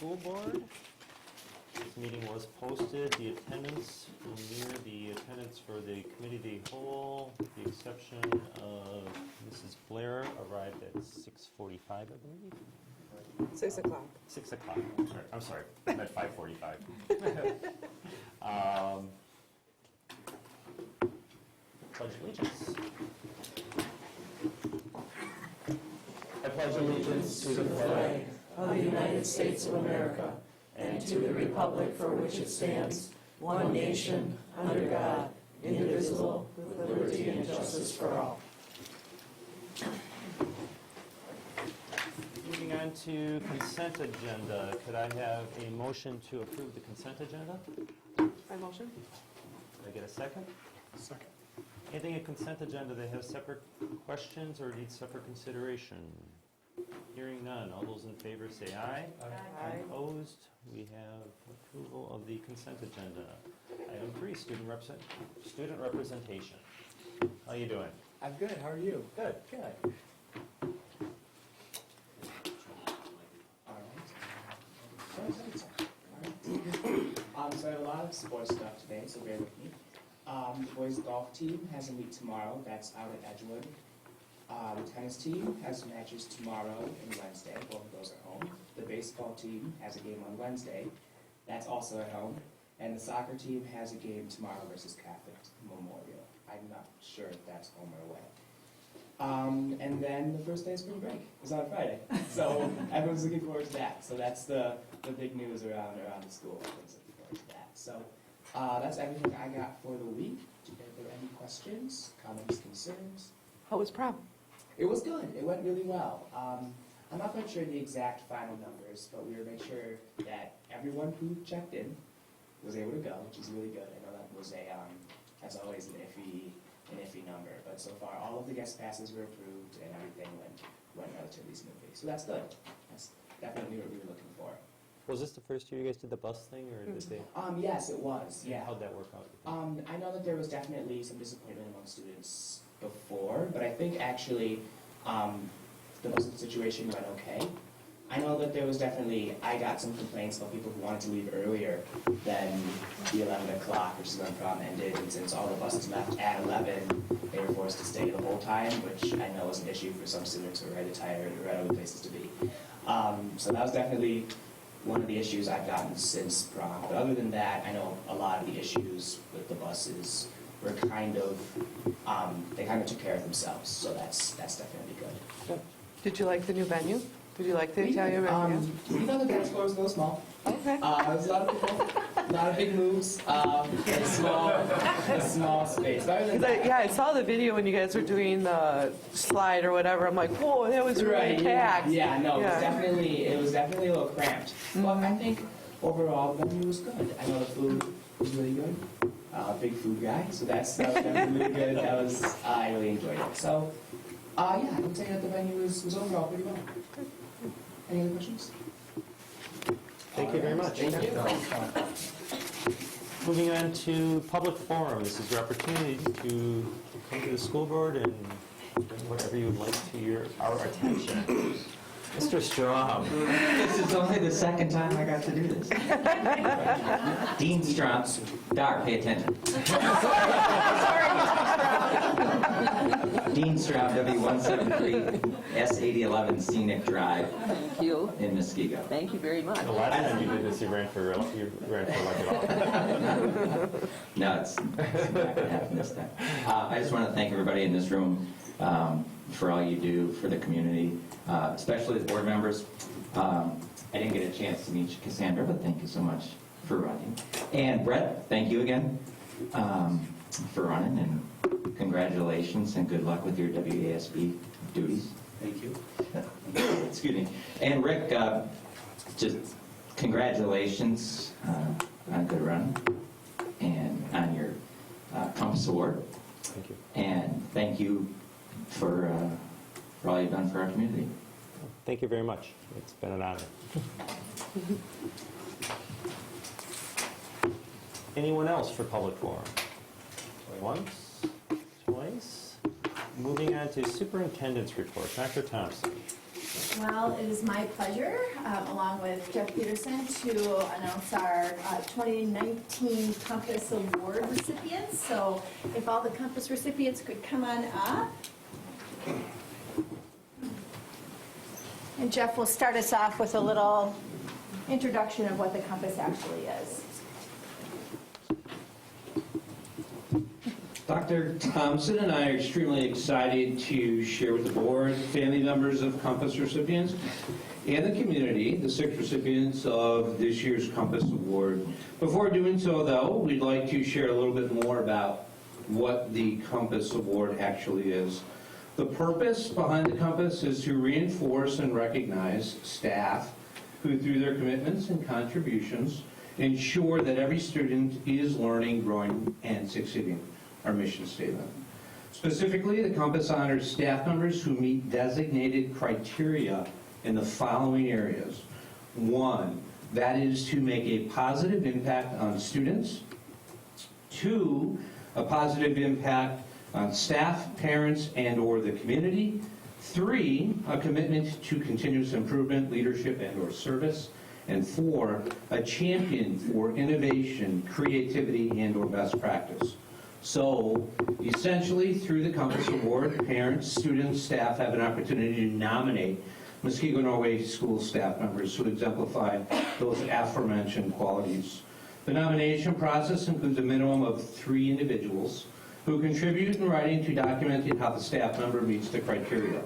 School Board. This meeting was posted. The attendance will mirror the attendance for the Committee of the Whole, with the exception of Mrs. Blair arrived at 6:45, I believe. 6 o'clock. 6 o'clock. I'm sorry. I'm at 5:45. Pledge allegiance. I pledge allegiance to the flag of the United States of America and to the republic for which it stands, one nation, under God, indivisible, with liberty and justice for all. Moving on to consent agenda. Could I have a motion to approve the consent agenda? My motion? Could I get a second? Second. Anything in consent agenda that has separate questions or needs separate consideration? Hearing none. All those in favor say aye. Aye. Opposed? We have approval of the consent agenda. Item 3, student representation. How you doing? I'm good. How are you? Good. Good. All right. So I have a lot of sports stuff today, so bear with me. The boys golf team has a meet tomorrow. That's out at Edgewood. The tennis team has matches tomorrow and Wednesday. Both of those are home. The baseball team has a game on Wednesday. That's also at home. And the soccer team has a game tomorrow versus Catholic Memorial. I'm not sure if that's home or away. And then the first day of spring break is on Friday. So everyone's looking forward to that. So that's the big news around the school. Everyone's looking forward to that. So that's everything I got for the week. Are there any questions, comments, concerns? How was prom? It was good. It went really well. I'm not quite sure the exact final numbers, but we were making sure that everyone who checked in was able to go, which is really good. I know that was as always, an iffy number, but so far all of the guest passes were approved and everything went relatively smoothly. So that's good. That's definitely what we were looking for. Was this the first year you guys did the bus thing, or did they? Yes, it was. Yeah. How'd that work out? I know that there was definitely some disappointment among students before, but I think actually the most of the situation went okay. I know that there was definitely, I got some complaints about people who wanted to leave earlier than the 11 o'clock, which is when prom ended, and since all the buses left at 11, they were forced to stay the whole time, which I know was an issue for some students who were rather tired or had other places to be. So that was definitely one of the issues I've gotten since prom. But other than that, I know a lot of the issues with the buses were they kind of took care of themselves, so that's definitely good. Did you like the new venue? Did you like the Italian venue? We thought the dance floor was a little small. Okay. There's a lot of people, a lot of big moves, in a small space. But other than that, I saw the video when you guys were doing the slide or whatever. I'm like, whoa, that was really right, packed. Yeah, no, it was definitely a little cramped. But I think overall the venue was good. I know the food was really good. Big food guy, so that was definitely really good. I really enjoyed it. So, I would say that the venue was overall pretty well. Any other questions? Thank you very much. Thank you. Moving on to public forum. This is your opportunity to come to the school board and bring whatever you would like to our attention. Mr. Strom. This is only the second time I got to do this. Dean Strom. Dar, pay attention. Dean Strom, W173, S8011 Scenic Drive Thank you. in Muskego. Thank you very much. The last time you did this, you ran for elected office. No, it's not going to happen this time. I just want to thank everybody in this room for all you do for the community, especially the board members. I didn't get a chance to meet you, Cassandra, but thank you so much for running. And Brett, thank you again for running, and congratulations and good luck with your WASB duties. Thank you. Excuse me. And Rick, just congratulations on a good run and on your Compass Award. Thank you. And thank you for all you've done for our community. Thank you very much. It's been an honor. Anyone else for public forum? Once, twice. Moving on to superintendent's report. Dr. Thompson. Well, it is my pleasure, along with Jeff Peterson, to announce our 2019 Compass Award recipients. So if all the Compass recipients could come on up. And Jeff will start us off with a little introduction of what the Compass actually is. Dr. Thompson and I are extremely excited to share with the board, family members of Compass recipients, and the community, the 6 recipients of this year's Compass Award. Before doing so, though, we'd like to share a little bit more about what the Compass Award actually is. The purpose behind the Compass is to reinforce and recognize staff who, through their commitments and contributions, ensure that every student is learning, growing, and succeeding. Our mission statement. Specifically, the Compass honors staff members who meet designated criteria in the following areas. 1, that is to make a positive impact on students. 2, a positive impact on staff, parents, and/or the community. 3, a commitment to continuous improvement, leadership, and/or service. And 4, a champion for innovation, creativity, and/or best practice. So, essentially, through the Compass Award, parents, students, staff have an opportunity to nominate Muskego Norway school staff members who exemplify those aforementioned qualities. The nomination process includes a minimum of 3 individuals who contribute in writing to documenting how the staff member meets the criteria.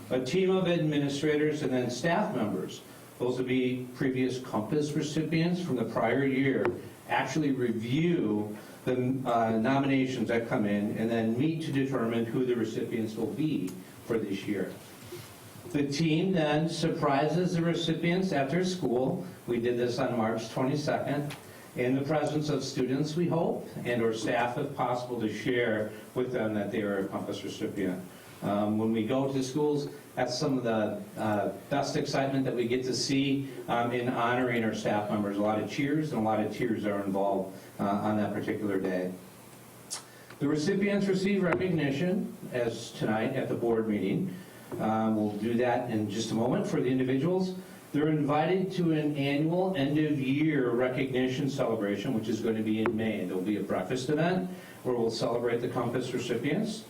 A team of administrators and then staff members, those would be previous Compass recipients from the prior year, actually review the nominations that come in and then meet to determine who the recipients will be for this year. The team then surprises the recipients after school. We did this on March 22nd in the presence of students, we hope, and or staff if possible, to share with them that they are a Compass recipient. When we go to schools, that's some of the best excitement that we get to see in honoring our staff members. A lot of cheers and a lot of tears are involved on that particular day. The recipients receive recognition as tonight at the board meeting. We'll do that in just a moment for the individuals. They're invited to an annual end-of-year recognition celebration, which is going to be in May. There'll be a breakfast event where we'll celebrate the Compass recipients.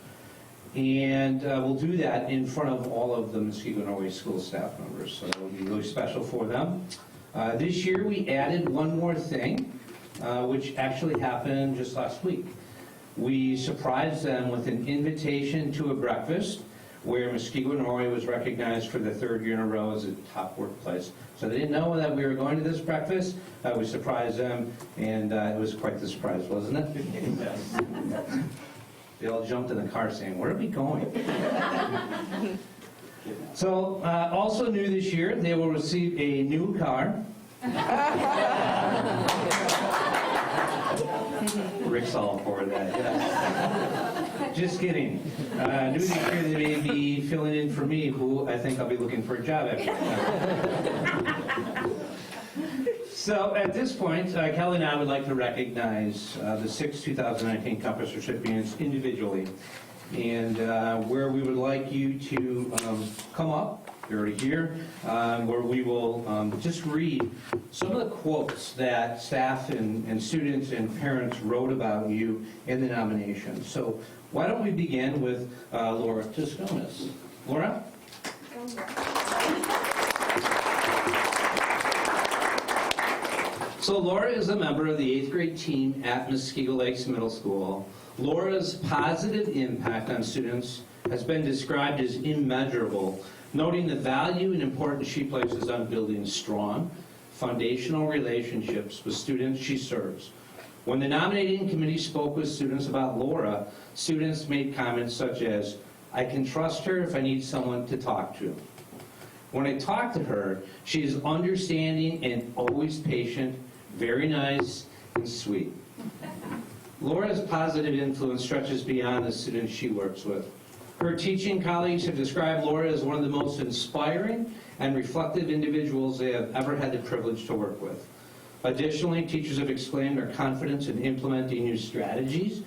And we'll do that in front of all of the Muskego Norway school staff members, so it'll be really special for them. This year we added one more thing, which actually happened just last week. We surprised them with an invitation to a breakfast where Muskego Norway was recognized for the 3rd year in a row as a top workplace. So they didn't know that we were going to this breakfast. We surprised them, and it was quite the surprise, wasn't it? Yes. They all jumped in the car saying, "Where are we going?" So, also new this year, they will receive a new car. Rick's all for that, yes. Just kidding. New this year, they may be filling in for me, who I think I'll be looking for a job after. So at this point, Kelly and I would like to recognize the 6 2019 Compass recipients individually. And where we would like you to come up, you're already here, where we will just read some of the quotes that staff and students and parents wrote about you in the nomination. So why don't we begin with Laura Tosconis. Laura? So Laura is a member of the 8th grade team at Muskego Lakes Middle School. Laura's positive impact on students has been described as immeasurable, noting the value and importance she places on building strong, foundational relationships with students she serves. When the nominating committee spoke with students about Laura, students made comments such as, "I can trust her if I need someone to talk to. When I talk to her, she is understanding and always patient, very nice and sweet." Laura's positive influence stretches beyond the students she works with. Her teaching colleagues have described Laura as one of the most inspiring and reflective individuals they have ever had the privilege to work with. Additionally, teachers have exclaimed their confidence in implementing new strategies,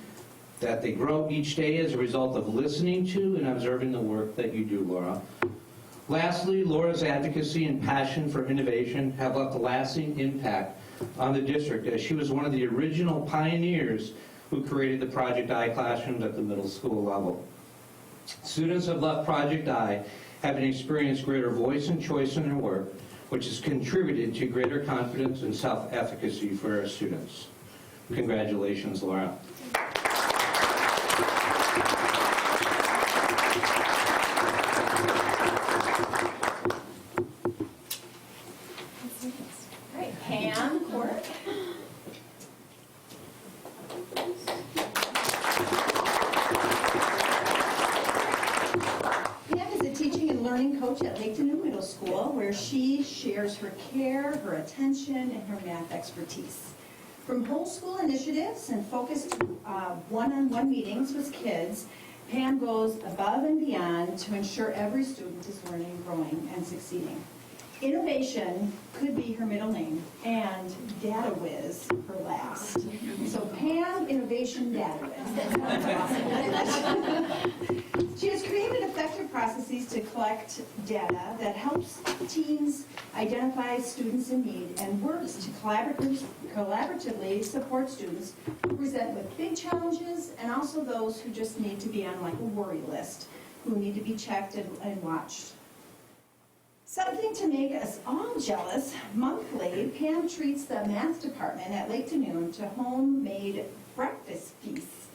that they grow each day as a result of listening to and observing the work that you do, Laura. Lastly, Laura's advocacy and passion for innovation have left a lasting impact on the district, as she was one of the original pioneers who created the Project I classrooms at the middle school level. Students who have left Project I having experienced greater voice and choice in their work, which has contributed to greater confidence and self-efficacy for our students. Congratulations, Laura. All right, Pam Cork. Pam is a teaching and learning coach at Lake New Middle School, where she shares her care, her attention, and her math expertise. From whole school initiatives and focused one-on-one meetings with kids, Pam goes above and beyond to ensure every student is learning, growing, and succeeding. Innovation could be her middle name, and Data Whiz her last. So Pam Innovation Data Whiz. That sounds awesome. She has created effective processes to collect data that helps teams identify students in need and works to collaboratively support students who present with big challenges and also those who just need to be on like a worry list, who need to be checked and watched. Something to make us all jealous, monthly, Pam treats the math department at Lake Noon to homemade breakfast feasts.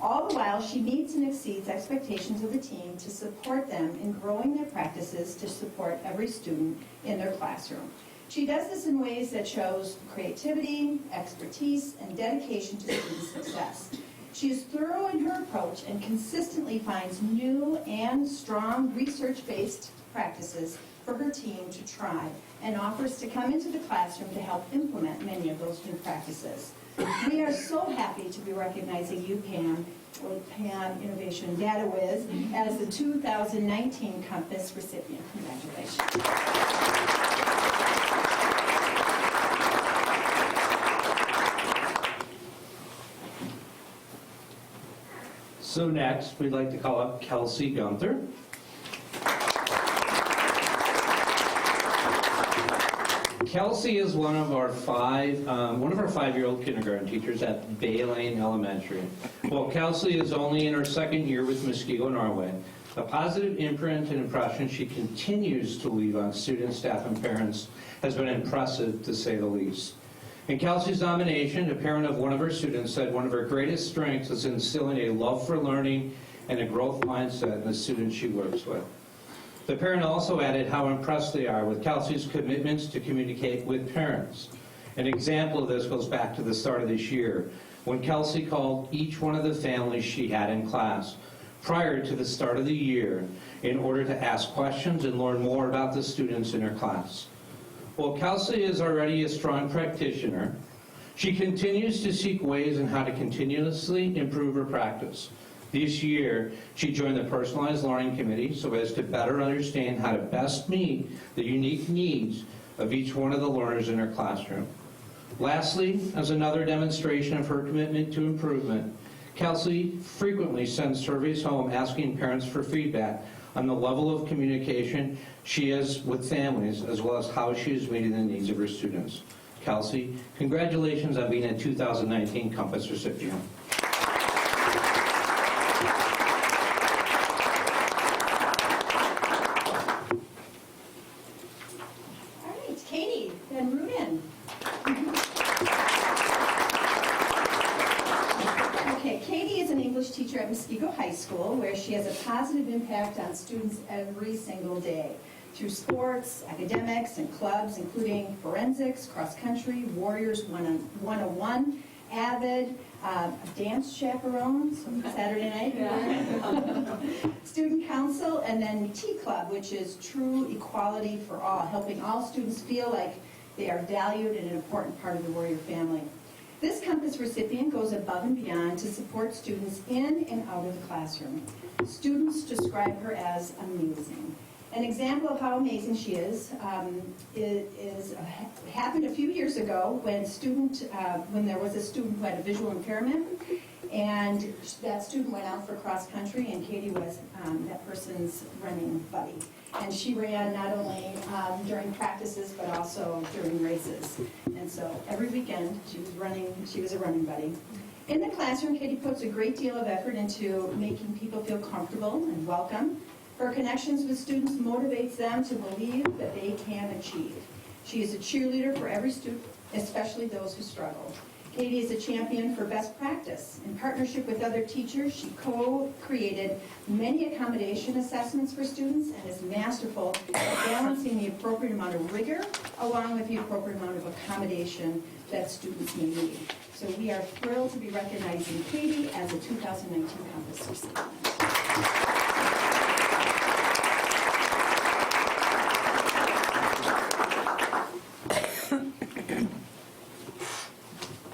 All the while, she meets and exceeds expectations of the team to support them in growing their practices to support every student in their classroom. She does this in ways that shows creativity, expertise, and dedication to student success. She is thorough in her approach and consistently finds new and strong research-based practices for her team to try and offers to come into the classroom to help implement many of those new practices. We are so happy to be recognizing you, Pam, or Pam Innovation Data Whiz, as the 2019 Compass recipient. Congratulations. So next, we'd like to call up Kelsey Gunther. Kelsey is one of our five-year-old kindergarten teachers at Bay Lane Elementary. Well, Kelsey is only in her second year with Muskego, Norway. The positive imprint and impression she continues to leave on students, staff, and parents has been impressive, to say the least. In Kelsey's nomination, a parent of one of her students said one of her greatest strengths is instilling a love for learning and a growth mindset in the students she works with. The parent also added how impressed they are with Kelsey's commitments to communicate with parents. An example of this goes back to the start of this year, when Kelsey called each one of the families she had in class prior to the start of the year in order to ask questions and learn more about the students in her class. While Kelsey is already a strong practitioner, she continues to seek ways on how to continuously improve her practice. This year, she joined the Personalized Learning Committee so as to better understand how to best meet the unique needs of each one of the learners in her classroom. Lastly, as another demonstration of her commitment to improvement, Kelsey frequently sends surveys home asking parents for feedback on the level of communication she has with families, as well as how she is meeting the needs of her students. Kelsey, congratulations on being a 2019 Compass recipient. Teacher at Muskego High School, where she has a positive impact on students every single day through sports, academics, and clubs, including forensics, cross-country, Warriors 101, AVID, dance chaperone, Saturday night, student council, and then Tea Club, which is true equality for all, helping all students feel like they are valued and an important part of the Warrior family. This Compass recipient goes above and beyond to support students in and out of the classroom. Students describe her as amazing. An example of how amazing she is happened a few years ago when there was a student who had a visual impairment, And that student went out for cross-country, and Katie was that person's running buddy. And she ran not only during practices, but also during races. And so every weekend, she was a running buddy. In the classroom, Katie puts a great deal of effort into making people feel comfortable and welcome. Her connections with students motivates them to believe that they can achieve. She is a cheerleader for every student, especially those who struggle. Katie is a champion for best practice. In partnership with other teachers, she co-created many accommodation assessments for students and is masterful at balancing the appropriate amount of rigor along with the appropriate amount of accommodation that students may need. So we are thrilled to be recognizing Katie as a 2019 Compass recipient.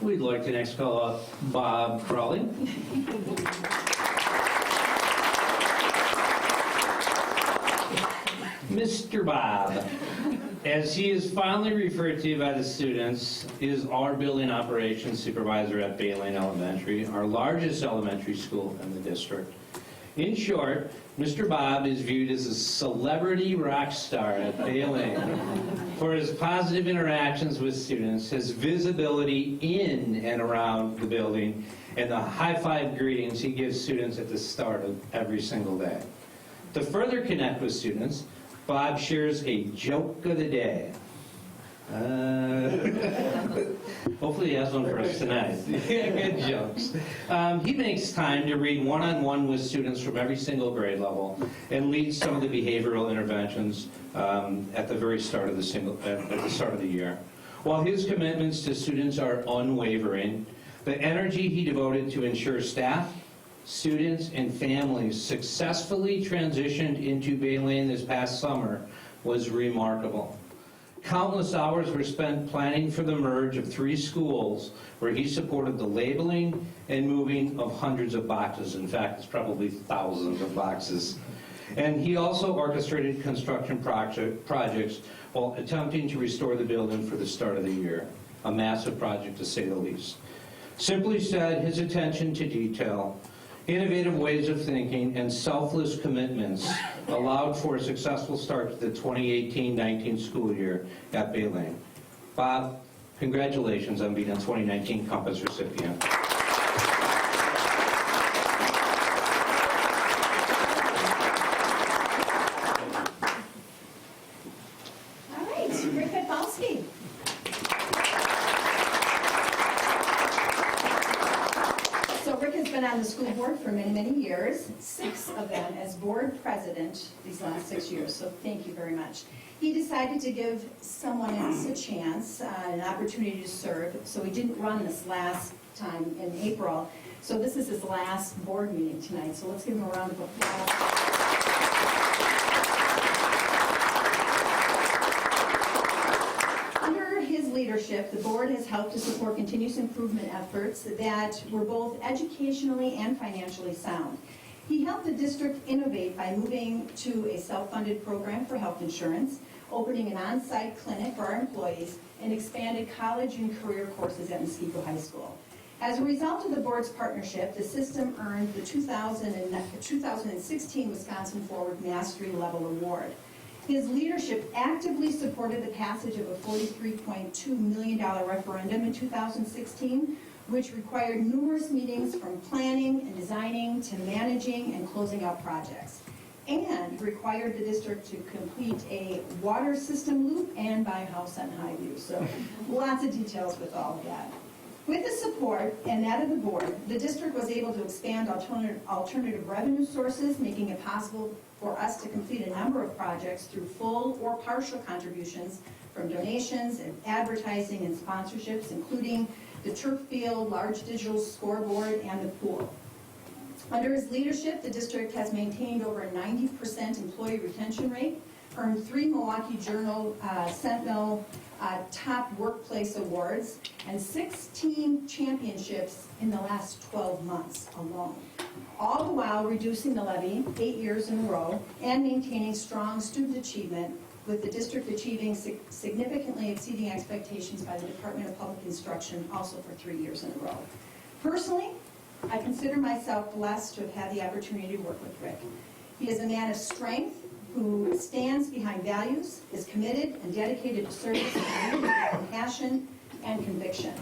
We'd like to next call up Bob Crawley. Mr. Bob, as he is fondly referred to by the students, is our building operations supervisor at Bay Lane Elementary, our largest elementary school in the district. In short, Mr. Bob is viewed as a celebrity rock star at Bay Lane for his positive interactions with students, his visibility in and around the building, and the high-five greetings he gives students at the start of every single day. To further connect with students, Bob shares a joke of the day. Hopefully he has one for us tonight. Good jokes. He makes time to read one-on-one with students from every single grade level and leads some of the behavioral interventions at the start of the year. While his commitments to students are unwavering, the energy he devoted to ensure staff, students, and families successfully transitioned into Bay Lane this past summer was remarkable. Countless hours were spent planning for the merge of 3 schools where he supported the labeling and moving of hundreds of boxes. In fact, it's probably thousands of boxes. And he also orchestrated construction projects while attempting to restore the building for the start of the year. A massive project, to say the least. Simply said, his attention to detail, innovative ways of thinking, and selfless commitments allowed for a successful start to the 2018-19 school year at Bay Lane. Bob, congratulations on being a 2019 Compass recipient. All right, Rick Podolsky. So Rick has been on the school board for many, many years, 6 of them as board president these last 6 years, so thank you very much. He decided to give someone else a chance, an opportunity to serve, so he didn't run this last time in April. So this is his last board meeting tonight, so let's give him a round of applause. Leadership, the board has helped to support continuous improvement efforts that were both educationally and financially sound. He helped the district innovate by moving to a self-funded program for health insurance, opening an on-site clinic for our employees, and expanded college and career courses at Muskego High School. As a result of the board's partnership, the system earned the 2016 Wisconsin Forward Mastery Level Award. His leadership actively supported the passage of a $43.2 million referendum in 2016, which required numerous meetings from planning and designing to managing and closing out projects, and required the district to complete a water system loop and buy a house on Highview. So lots of details with all of that. With the support and that of the board, the district was able to expand alternative revenue sources, making it possible for us to complete a number of projects through full or partial contributions from donations and advertising and sponsorships, including the turf field, large digital scoreboard, and the pool. Under his leadership, the district has maintained over a 90% employee retention rate, earned 3 Milwaukee Journal Sentinel Top Workplace Awards, and 16 championships in the last 12 months alone, all the while reducing the levy 8 years in a row and maintaining strong student achievement, with the district achieving significantly exceeding expectations by the Department of Public Instruction also for 3 years in a row. Personally, I consider myself blessed to have had the opportunity to work with Rick. He is a man of strength who stands behind values, is committed and dedicated to service and with compassion and conviction.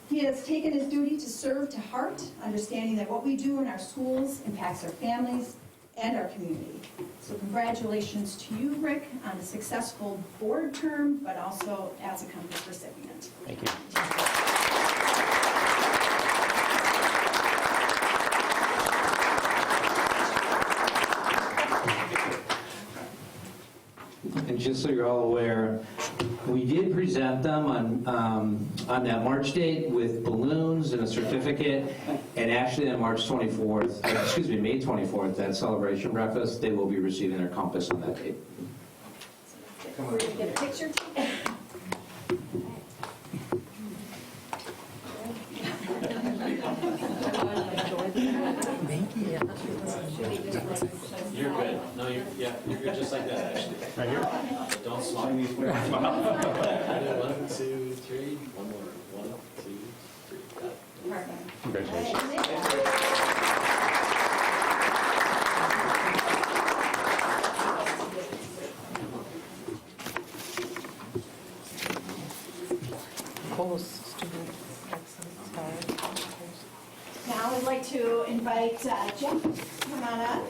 He has taken his duty to serve to heart, understanding that what we do in our schools impacts our families and our community. So congratulations to you, Rick, on a successful board term, but also as a Compass recipient. Thank you. And just so you're all aware, we did present them on that March date with balloons and a certificate, and actually on March 24th, May 24th, that celebration breakfast, they will be receiving their Compass on that date. We're going to get a picture. You're good. No, you're good just like that, actually. Right here? Don't smile. 1, 2, 3. One more. 1, 2, 3. Got it. Perfect. Congratulations. Student excellence card. Now I'd like to invite Jeff to come on up.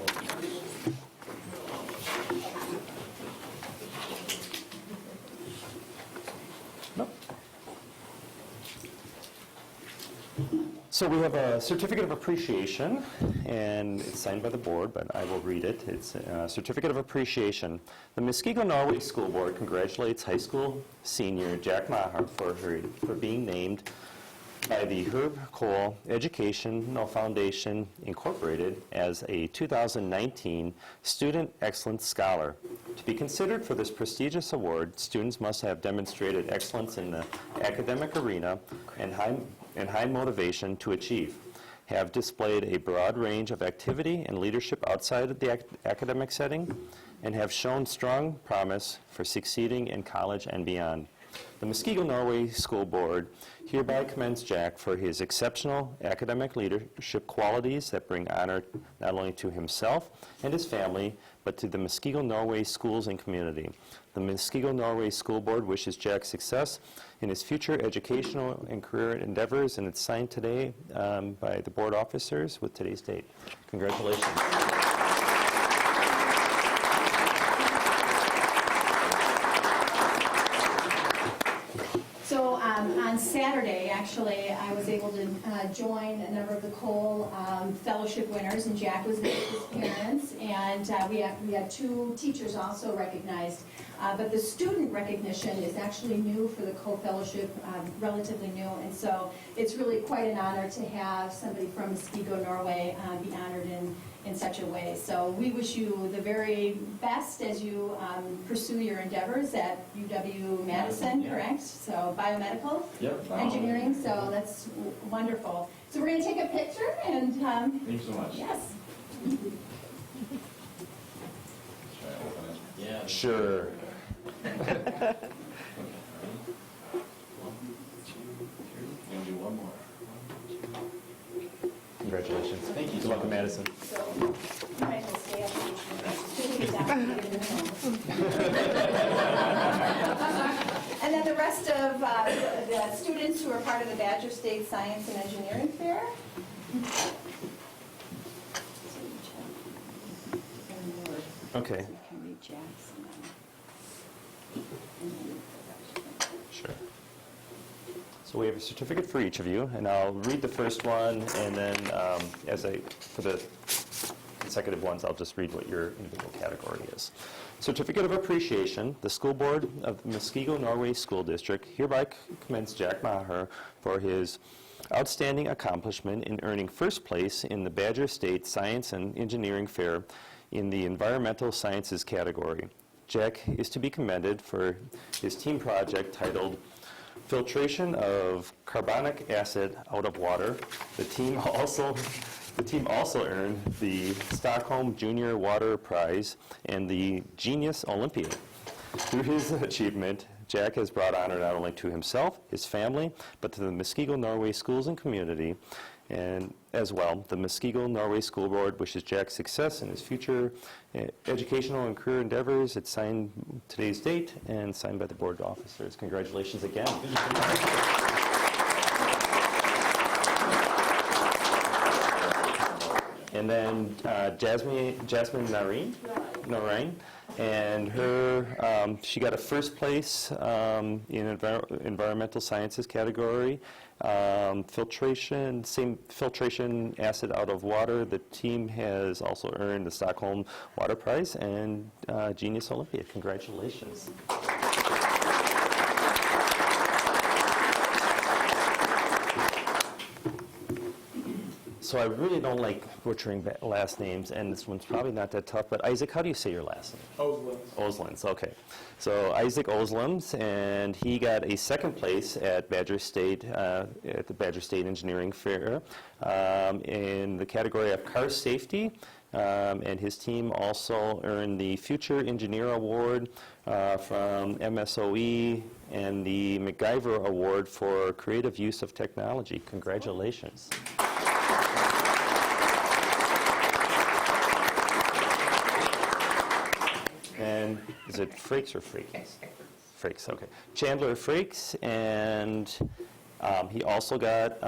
So we have a certificate of appreciation, and it's signed by the board, but I will read it. It's a certificate of appreciation. The Muskego Norway School Board congratulates high school senior Jack Maher for being named by the Herb Cole Educational Foundation Incorporated as a 2019 Student Excellence Scholar. To be considered for this prestigious award, students must have demonstrated excellence in the academic arena and high motivation to achieve, have displayed a broad range of activity and leadership outside of the academic setting, and have shown strong promise for succeeding in college and beyond. The Muskego Norway School Board hereby commends Jack for his exceptional academic leadership qualities that bring honor not only to himself and his family, but to the Muskego Norway schools and community. The Muskego Norway School Board wishes Jack success in his future educational and career endeavors, and it's signed today by the board officers with today's date. Congratulations. So on Saturday, actually, I was able to join a number of the Cole Fellowship winners, and Jack was there with his parents, and we had 2 teachers also recognized. But the student recognition is actually new for the Cole Fellowship, relatively new, and so it's really quite an honor to have somebody from Muskego, Norway, be honored in such a way. So we wish you the very best as you pursue your endeavors at UW-Madison, correct? So biomedical engineering, so that's wonderful. So we're going to take a picture and... Thank you so much. Yes. Yeah. Sure. 1, 2, 3. We'll do one more. 1, 2. Congratulations. Thank you Good so luck much. in Madison. So you might as well stay up. And then the rest of the students who are part of the Badger State Science and Engineering Fair. Okay. Sure. So we have a certificate for each of you, and I'll read the first one, and then for the consecutive ones, I'll just read what your individual category is. Certificate of Appreciation. The School Board of the Muskego Norway School District hereby commends Jack Maher for his outstanding accomplishment in earning first place in the Badger State Science and Engineering Fair in the Environmental Sciences category. Jack is to be commended for his team project titled Filtration of Carbonic Acid Out of Water. The team also earned the Stockholm Junior Water Prize and the Genius Olympiad. Through his achievement, Jack has brought honor not only to himself, his family, but to the Muskego Norway schools and community, And as well, the Muskego Norway School Board wishes Jack success in his future educational and career endeavors. It's signed today's date and signed by the board officers. Congratulations again. And then Jasmine Narine, and her, she got a first place in environmental sciences category. Filtration acid out of water. The team has also earned the Stockholm Water Prize and Genius Olympia. Congratulations. So I really don't like butchering last names, and this one's probably not that tough, but Isaac, how do you say your last name? Oslins, okay. So Isaac Oslins, and he got a second place at Badger State, at the Badger State Engineering Fair in the category of car safety. And his team also earned the Future Engineer Award from MSOE and the MacGyver Award for creative use of technology. Congratulations. And is it Frakes or Freaks? Frakes, okay. Chandler Frakes, and he also got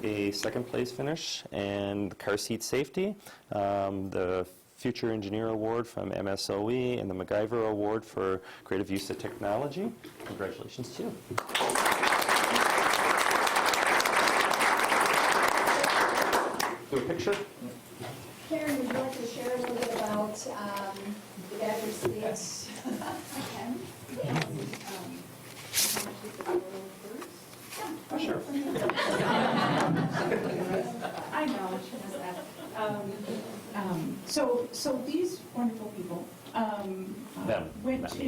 a second place finish and car seat safety, the Future Engineer Award from MSOE, and the MacGyver Award for creative use of technology. Congratulations to you. Do a picture? Karen, would you like to share a little bit about the Badger State? Yes. I can. Oh, sure. I know, I should have that. So these wonderful people went to,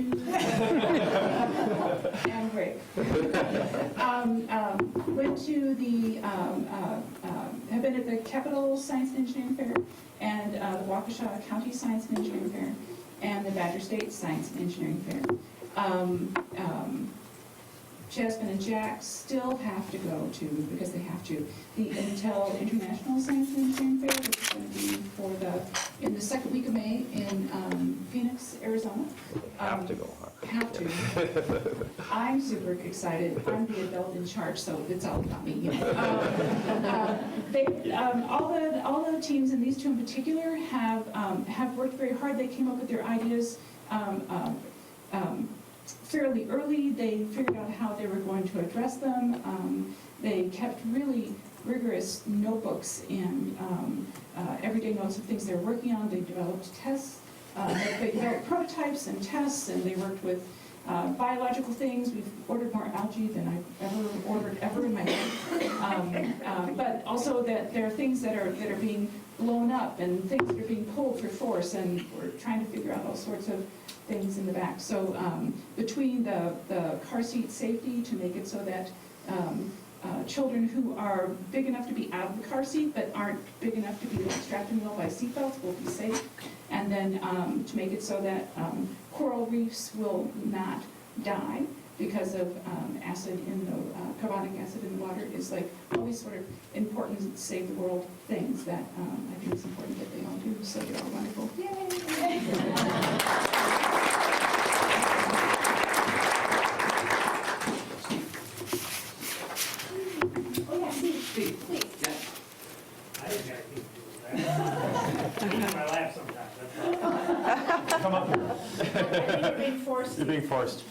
and Greg, went to the, have been at the Capital Science and Engineering Fair and the Waukesha County Science and Engineering Fair and the Badger State Science and Engineering Fair. Jasmine and Jack still have to go to, because they have to, the Intel International Science and Engineering Fair, which is going to be in the second week of May in Phoenix, Arizona. Have to go, huh? Have to. I'm super excited. I'm the adult in charge, so it's all about me. You know. All the teams, and these two in particular, have worked very hard. They came up with their ideas fairly early. They figured out how they were going to address them. They kept really rigorous notebooks and everyday notes of things they're working on. They developed tests. They developed prototypes and tests, and they worked with biological things. We've ordered more algae than I've ever ordered in my life. But also that there are things that are being blown up and things that are being pulled for force, and we're trying to figure out all sorts of things in the back. So between the car seat safety to make it so that children who are big enough to be out of the car seat but aren't big enough to be strapped in the wheel by seatbelts will be safe, and then to make it so that coral reefs will not die because of acid in the carbonic acid in the water is like always sort of important save the world things that I think it's important that they all do. So they're all wonderful. Yay! I didn't have to do that. I use my lap sometimes, that's all. Come up here. I think you're being forced. You're being forced.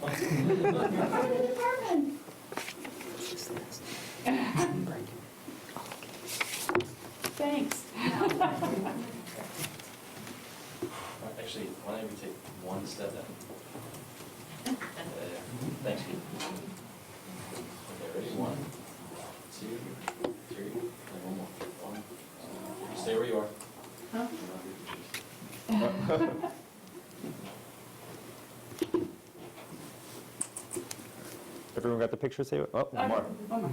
Part of the department. Thanks. Actually, why don't we take one step in? Thanks, Pete. Okay, ready? 1, 2, 3, and one more. 1, 2. Stay where you are. Everyone got the picture? Say, oh, one more. One more.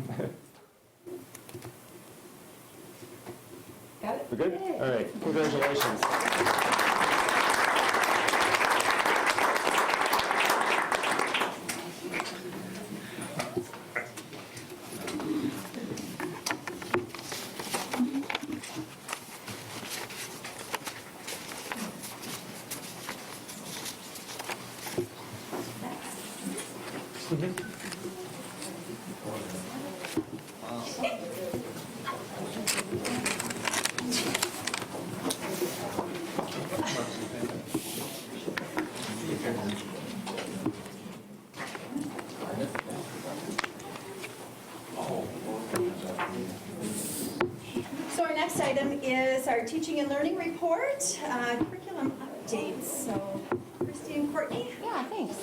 Got it? We're good? All right. Congratulations. is our teaching and learning report, curriculum updates. So, Christy and Courtney. Yeah, thanks.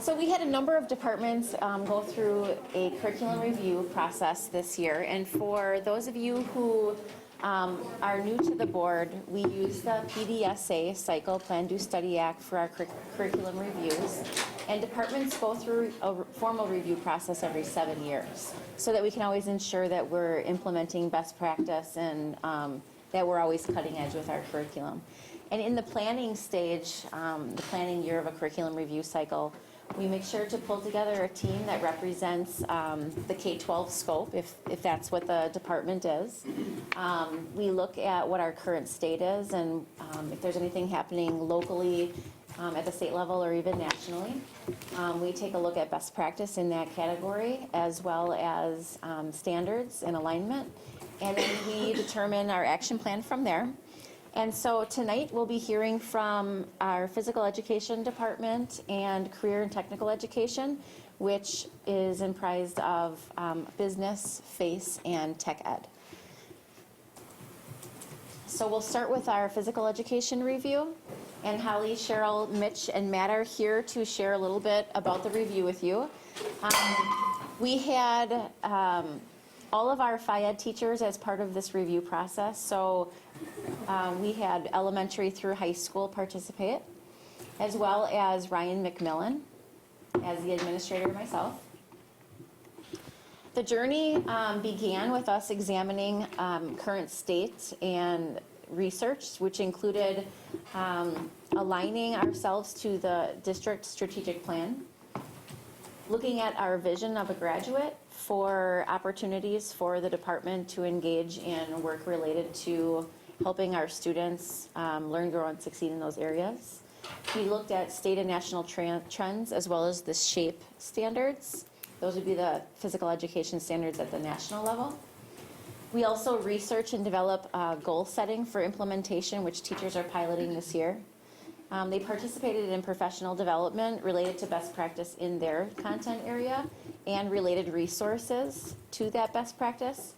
So we had a number of departments go through a curriculum review process this year. And for those of you who are new to the board, we use the PDSA, Cycle Plan Do Study Act, for our curriculum reviews. And departments go through a formal review process every 7 years, so that we can always ensure that we're implementing best practice and that we're always cutting edge with our curriculum. And in the planning stage, the planning year of a curriculum review cycle, we make sure to pull together a team that represents the K-12 scope, if that's what the department is. We look at what our current state is and if there's anything happening locally at the state level or even nationally. We take a look at best practice in that category, as well as standards and alignment. And then we determine our action plan from there. And so tonight we'll be hearing from our physical education department and career and technical education, which is comprised of business, FACE, and tech ed. So we'll start with our physical education review. And Holly, Cheryl, Mitch, and Matt are here to share a little bit about the review with you. We had all of our Phy-Ed teachers as part of this review process. So we had elementary through high school participate, as well as Ryan McMillan as the administrator myself. The journey began with us examining current state and research, which included aligning ourselves to the district strategic plan, looking at our vision of a graduate for opportunities for the department to engage in work related to helping our students learn, grow, and succeed in those areas. We looked at state and national trends, as well as the SHAPE standards. Those would be the physical education standards at the national level. We also research and develop goal setting for implementation, which teachers are piloting this year. They participated in professional development related to best practice in their content area and related resources to that best practice.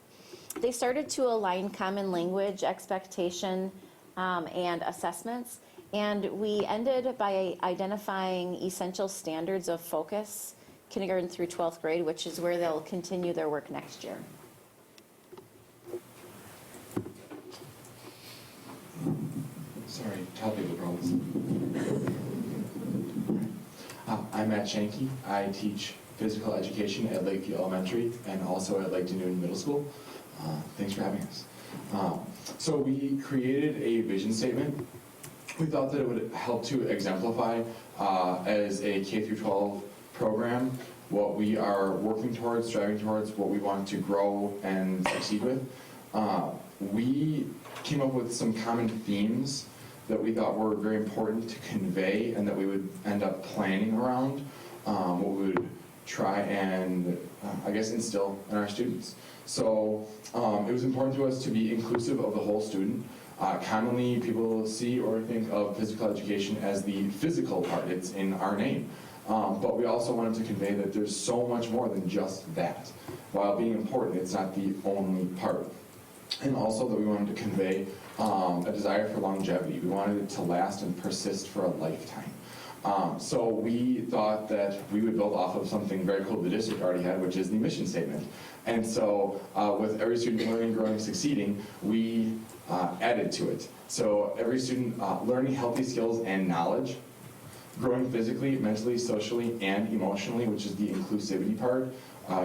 They started to align common language, expectation, and assessments. And we ended by identifying essential standards of focus, kindergarten through 12th grade, which is where they'll continue their work next year. Sorry, tell people problems. I'm Matt Shanky. I teach physical education at Lakeview Elementary and also at Lake Dune Middle School. Thanks for having us. So we created a vision statement. We thought that it would help to exemplify as a K-12 program what we are working towards, striving towards, what we want to grow and succeed with. We came up with some common themes that we thought were very important to convey and that we would end up planning around, what we would try and, I guess, instill in our students. So it was important to us to be inclusive of the whole student. Commonly, people see or think of physical education as the physical part. It's in our name. But we also wanted to convey that there's so much more than just that. While being important, it's not the only part. And also that we wanted to convey a desire for longevity. We wanted it to last and persist for a lifetime. So we thought that we would build off of something very cool the district already had, which is the mission statement. And so with every student learning, growing, succeeding, we added to it. So every student learning healthy skills and knowledge, growing physically, mentally, socially, and emotionally, which is the inclusivity part.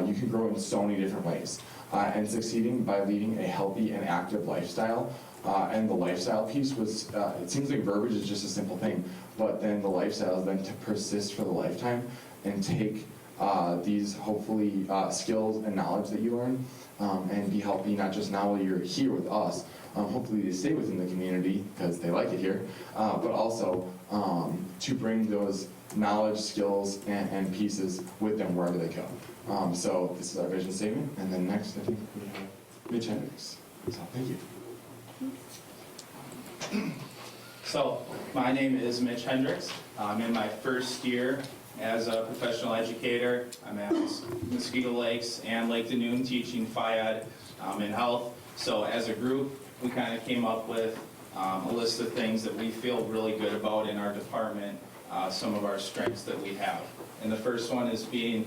You can grow in so many different ways. And succeeding by leading a healthy and active lifestyle. And the lifestyle piece was, it seems like verbiage is just a simple thing, but then the lifestyle is then to persist for the lifetime and take these, hopefully, skills and knowledge that you learn and be healthy, not just now while you're here with us, hopefully they stay within the community because they like it here, but also to bring those knowledge, skills, and pieces with them wherever they go. So this is our vision statement, and then next I think we have Mitch Hendricks. So thank you. So, my name is Mitch Hendricks. I'm in my first year as a professional educator. I'm at Mosquito Lakes and Lake Dune teaching Phy-Ed in health. So as a group, we kind of came up with a list of things that we feel really good about in our department, some of our strengths that we have. And the first one is being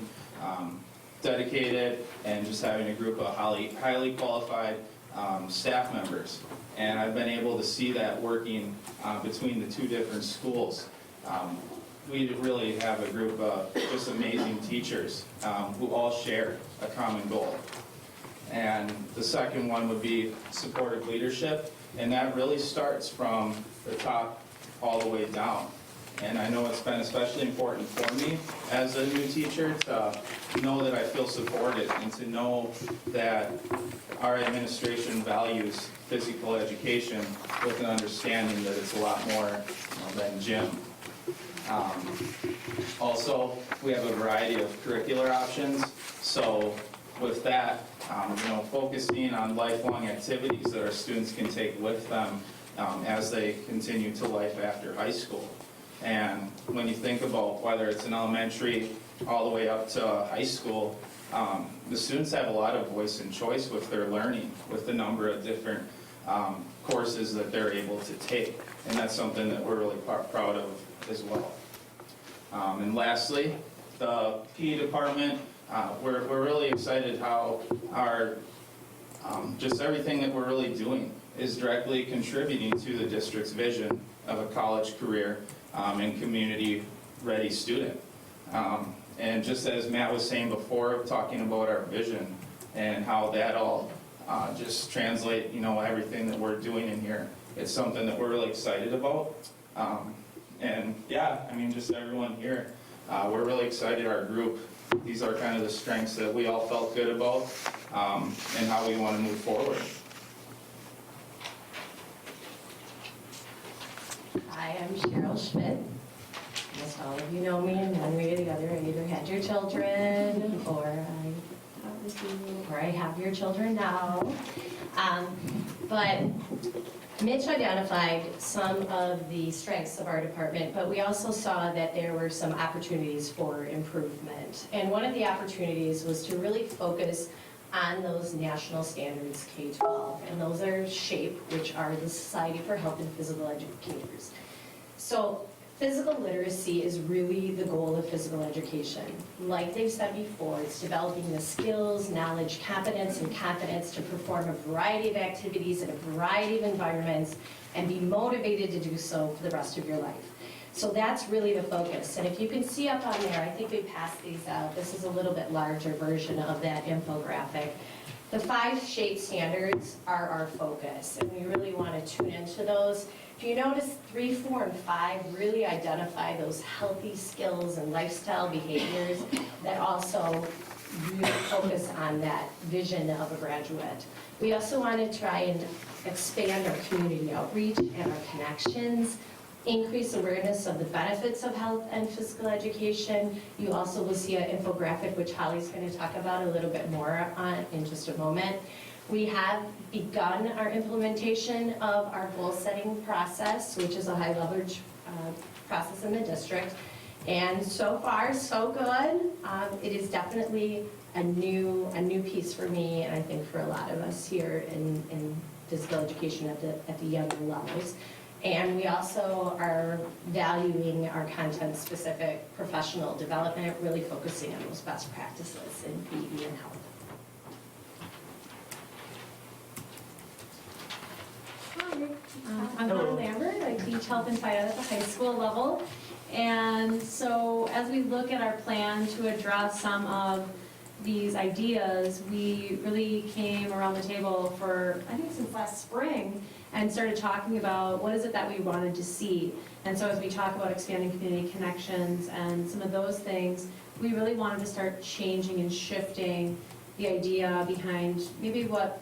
dedicated and just having a group of highly qualified staff members. And I've been able to see that working between the two different schools. We really have a group of just amazing teachers who all share a common goal. And the second one would be supportive leadership, and that really starts from the top all the way down. And I know it's been especially important for me as a new teacher to know that I feel supported and to know that our administration values physical education with an understanding that it's a lot more than gym. Also, we have a variety of curricular options. So with that, focusing on lifelong activities that our students can take with them as they continue to life after high school. And when you think about whether it's in elementary all the way up to high school, the students have a lot of voice and choice with their learning, with the number of different courses that they're able to take. And that's something that we're really proud of as well. And lastly, the PE department, we're really excited how our, just everything that we're really doing is directly contributing to the district's vision of a college career and community-ready student. And just as Matt was saying before, talking about our vision and how that all just translate, everything that we're doing in here, it's something that we're really excited about. And yeah, just everyone here, we're really excited, our group. These are kind of the strengths that we all felt good about and how we want to move forward. Hi, I'm Cheryl Schmidt. Most all of you know me in one way or the other. I either had your children or I have your children now. But Mitch identified some of the strengths of our department, but we also saw that there were some opportunities for improvement. And one of the opportunities was to really focus on those national standards K-12, and those are SHAPE, which are the Society for Health and Physical Educators. So physical literacy is really the goal of physical education. Like they've said before, it's developing the skills, knowledge, competence, and confidence to perform a variety of activities in a variety of environments and be motivated to do so for the rest of your life. So that's really the focus. And if you can see up on there, I think we passed these out. This is a little bit larger version of that infographic. The 5 SHAPE standards are our focus, and we really want to tune into those. If you notice, 3, 4, and 5 really identify those healthy skills and lifestyle behaviors that also really focus on that vision of a graduate. We also want to try and expand our community outreach and our connections, increase awareness of the benefits of health and physical education. You also will see an infographic, which Holly's going to talk about a little bit more on in just a moment. We have begun our implementation of our goal-setting process, which is a high-leverage process in the district. And so far, so good. It is definitely a new piece for me, and I think for a lot of us here in physical education at the younger levels. And we also are valuing our content-specific professional development, really focusing on those best practices in PE and health. I'm Lauren Lambert. I teach health and phyed at the high school level. And so as we look at our plan to address some of these ideas, we really came around the table for, I think since last spring, and started talking about what is it that we wanted to see. And so as we talk about expanding community connections and some of those things, we really wanted to start changing and shifting the idea behind maybe what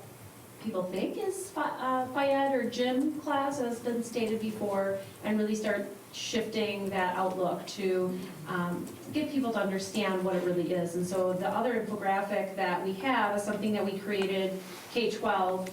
people think is phyed or gym class, as has been stated before, and really start shifting that outlook to get people to understand what it really is. And so the other infographic that we have is something that we created K-12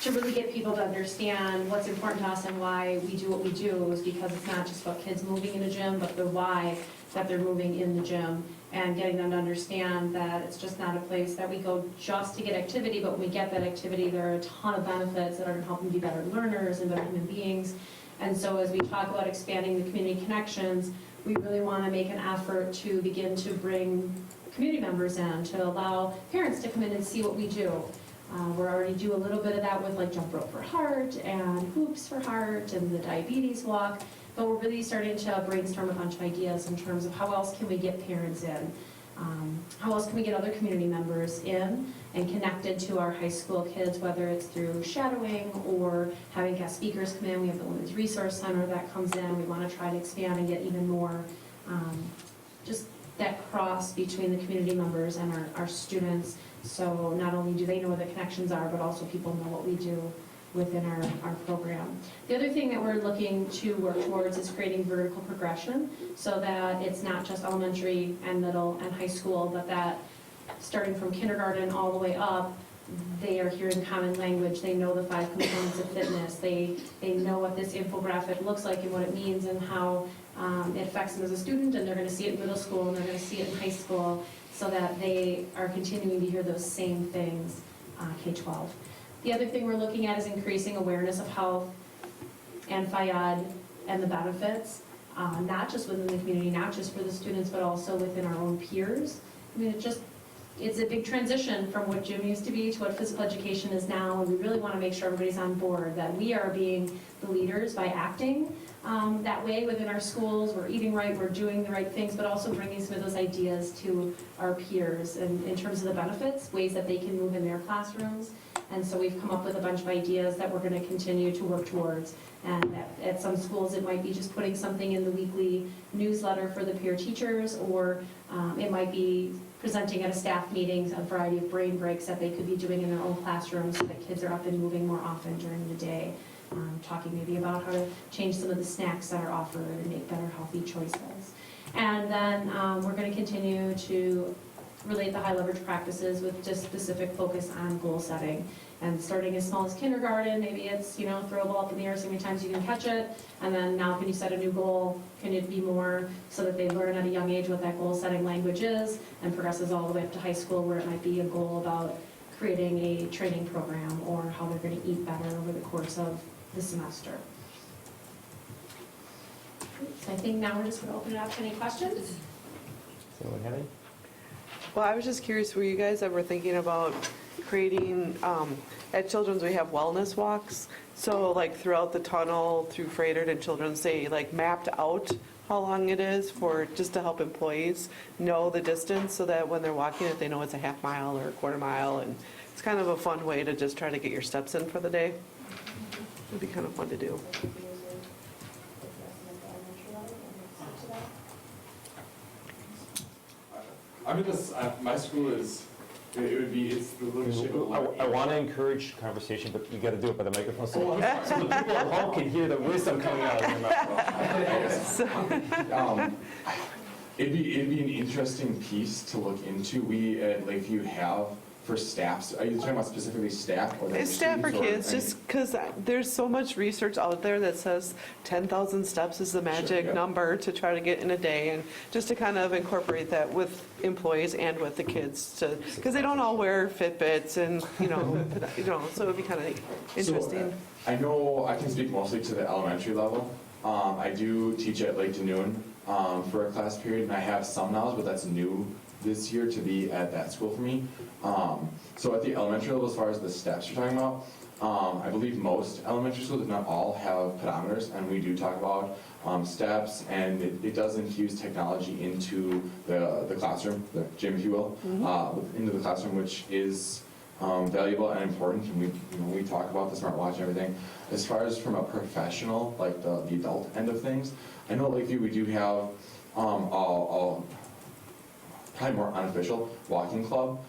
to really get people to understand what's important to us and why we do what we do, is because it's not just about kids moving in a gym, but the why that they're moving in the gym. and getting them to understand that it's just not a place that we go just to get activity, but when we get that activity, there are a ton of benefits that are going to help them be better learners and better human beings. And so as we talk about expanding the community connections, we really want to make an effort to begin to bring community members in, to allow parents to come in and see what we do. We already do a little bit of that with like Jump Rope for Heart and Hoops for Heart and the Diabetes Walk, but we're really starting to brainstorm a bunch of ideas in terms of how else can we get parents in, how else can we get other community members in and connected to our high school kids, whether it's through shadowing or having guest speakers come in. We have the Women's Resource Center that comes in. We want to try to expand and get even more just that cross between the community members and our students. So not only do they know where the connections are, but also people know what we do within our program. The other thing that we're looking to work towards is creating vertical progression so that it's not just elementary and middle and high school, but that starting from kindergarten all the way up, they are hearing common language. They know the 5 components of fitness. They know what this infographic looks like and what it means and how it affects them as a student, and they're going to see it in middle school and they're going to see it in high school, so that they are continuing to hear those same things K-12. The other thing we're looking at is increasing awareness of health and FIAD and the benefits, not just within the community, not just for the students, but also within our own peers. I mean, it's a big transition from what gym used to be to what physical education is now, and we really want to make sure everybody's on board, that we are being the leaders by acting that way within our schools. We're eating right, we're doing the right things, but also bringing some of those ideas to our peers and in terms of the benefits, ways that they can move in their classrooms. And so we've come up with a bunch of ideas that we're going to continue to work towards. And at some schools, it might be just putting something in the weekly newsletter for the peer teachers, or it might be presenting at a staff meeting a variety of brain breaks that they could be doing in their own classrooms so that kids are up and moving more often during the day. Talking maybe about how to change some of the snacks that are offered and make better healthy choices. And then we're going to continue to relate the high leverage practices with just specific focus on goal setting. And starting as small as kindergarten, maybe it's, throw a ball up in the air so many times you can catch it. And then now can you set a new goal? Can it be more so that they learn at a young age what that goal setting language is, and progresses all the way up to high school, where it might be a goal about creating a training program or how they're going to eat better over the course of the semester. So I think now we're just going to open it up to any questions. Does anyone have any? Well, I was just curious, were you guys ever thinking about creating, at Children's we have wellness walks, so like throughout the tunnel through Freighted and Children's, they like mapped out how long it is for, just to help employees know the distance, so that when they're walking it, they know it's a half mile or a quarter mile, and it's kind of a fun way to just try to get your steps in for the day. It'd be kind of fun to do. I mean, my school is, it's the leadership of I want to encourage conversation, but you got to do it by the microphone, so the people at home can hear the wisdom coming out of your mouth. It'd be an interesting piece to look into. We at Lakeview have for staff. Are you talking about specifically staff? Or It's staff or kids, just because there's so much research out there that says 10,000 steps is the magic number to try to get in a day, and just to kind of incorporate that with employees and with the kids, because they don't all wear Fitbits, and so it'd be kind of interesting. So, I know I can speak mostly to the elementary level. I do teach at Lake Noon for a class period, and I have some knowledge, but that's new this year to be at that school for me. So at the elementary level, as far as the steps you're talking about, I believe most elementary schools, if not all, have pedometers, and we do talk about steps, and it does infuse technology into the classroom, the gym, if you will, into the classroom, which is valuable and important, and we talk about the smartwatch and everything. As far as from a professional, like the adult end of things, I know at Lakeview we do have probably more unofficial walking club.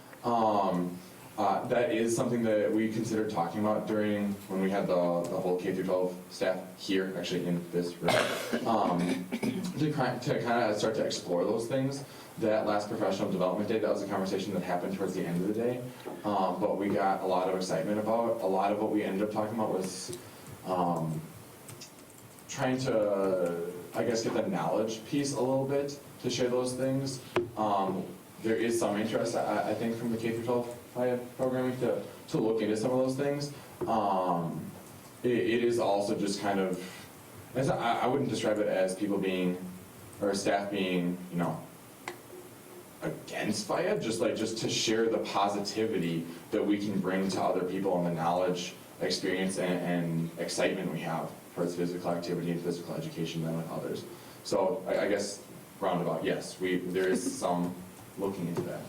That is something that we considered talking about during when we had the whole K-12 staff here, actually in this room, to kind of start to explore those things. That last professional development day, that was a conversation that happened towards the end of the day, but we got a lot of excitement about. A lot of what we ended up talking about was trying to, I guess, get the knowledge piece a little bit to share those things. There is some interest, I think, from the K through 12 programming to look into some of those things. It is also just kind of, I wouldn't describe it as people being, or staff being, you know, against FIAD, just to share the positivity that we can bring to other people and the knowledge, experience, and excitement we have towards physical activity and physical education than with others. So I guess roundabout, yes, there is some looking into that.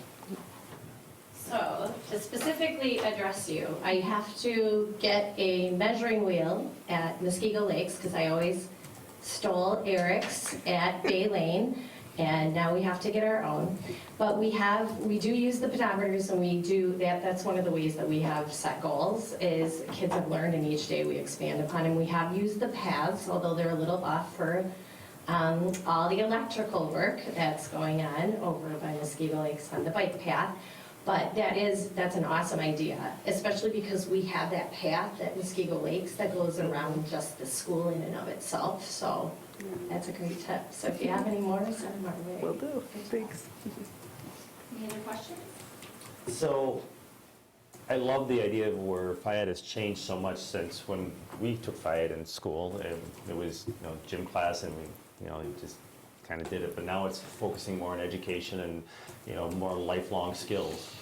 So, to specifically address you, I have to get a measuring wheel at Muskego Lakes, because I always stole Eric's at Bay Lane, and now we have to get our own. But we do use the pedometers, and we do, that's one of the ways that we have set goals, is kids have learned, and each day we expand upon, and we have used the paths, although they're a little off for all the electrical work that's going on over by Muskego Lakes on the bike path. But that's an awesome idea, especially because we have that path at Muskego Lakes that goes around just the school in and of itself. So that's a great tip. So if you have any more, send them our way. Will do. Thanks. Any other questions? So, I love the idea of where FIAD has changed so much since when we took FIAD in school, and it was, you know, gym class, and we, you know, you just kind of did it. But now it's focusing more on education and, you know, more lifelong skills.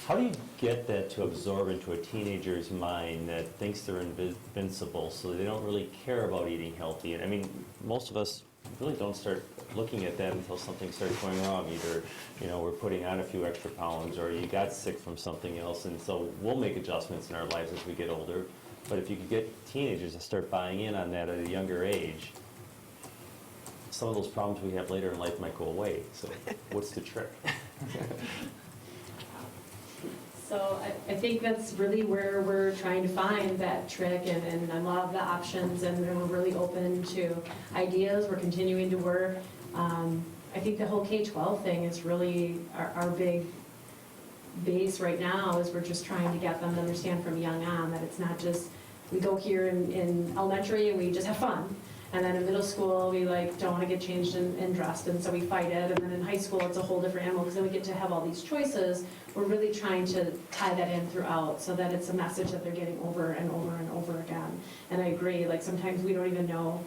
How do you get that to absorb into a teenager's mind that thinks they're invincible, so they don't really care about eating healthy? And I mean, most of us really don't start looking at that until something starts going wrong. Either, you know, we're putting on a few extra pounds, or you got sick from something else, and so we'll make adjustments in our lives as we get older. But if you could get teenagers to start buying in on that at a younger age, some of those problems we have later in life might go away. So what's the trick? So I think that's really where we're trying to find that trick, and I love the options, and we're really open to ideas. We're continuing to work. I think the whole K-12 thing is really our big base right now, is we're just trying to get them to understand from young on that it's not just, we go here in elementary and we just have fun. And then in middle school, we don't want to get changed and dressed, and so we fight it. And then in high school, it's a whole different animal, because then we get to have all these choices. We're really trying to tie that in throughout, so that it's a message that they're getting over and over and over again. And I agree, sometimes we don't even know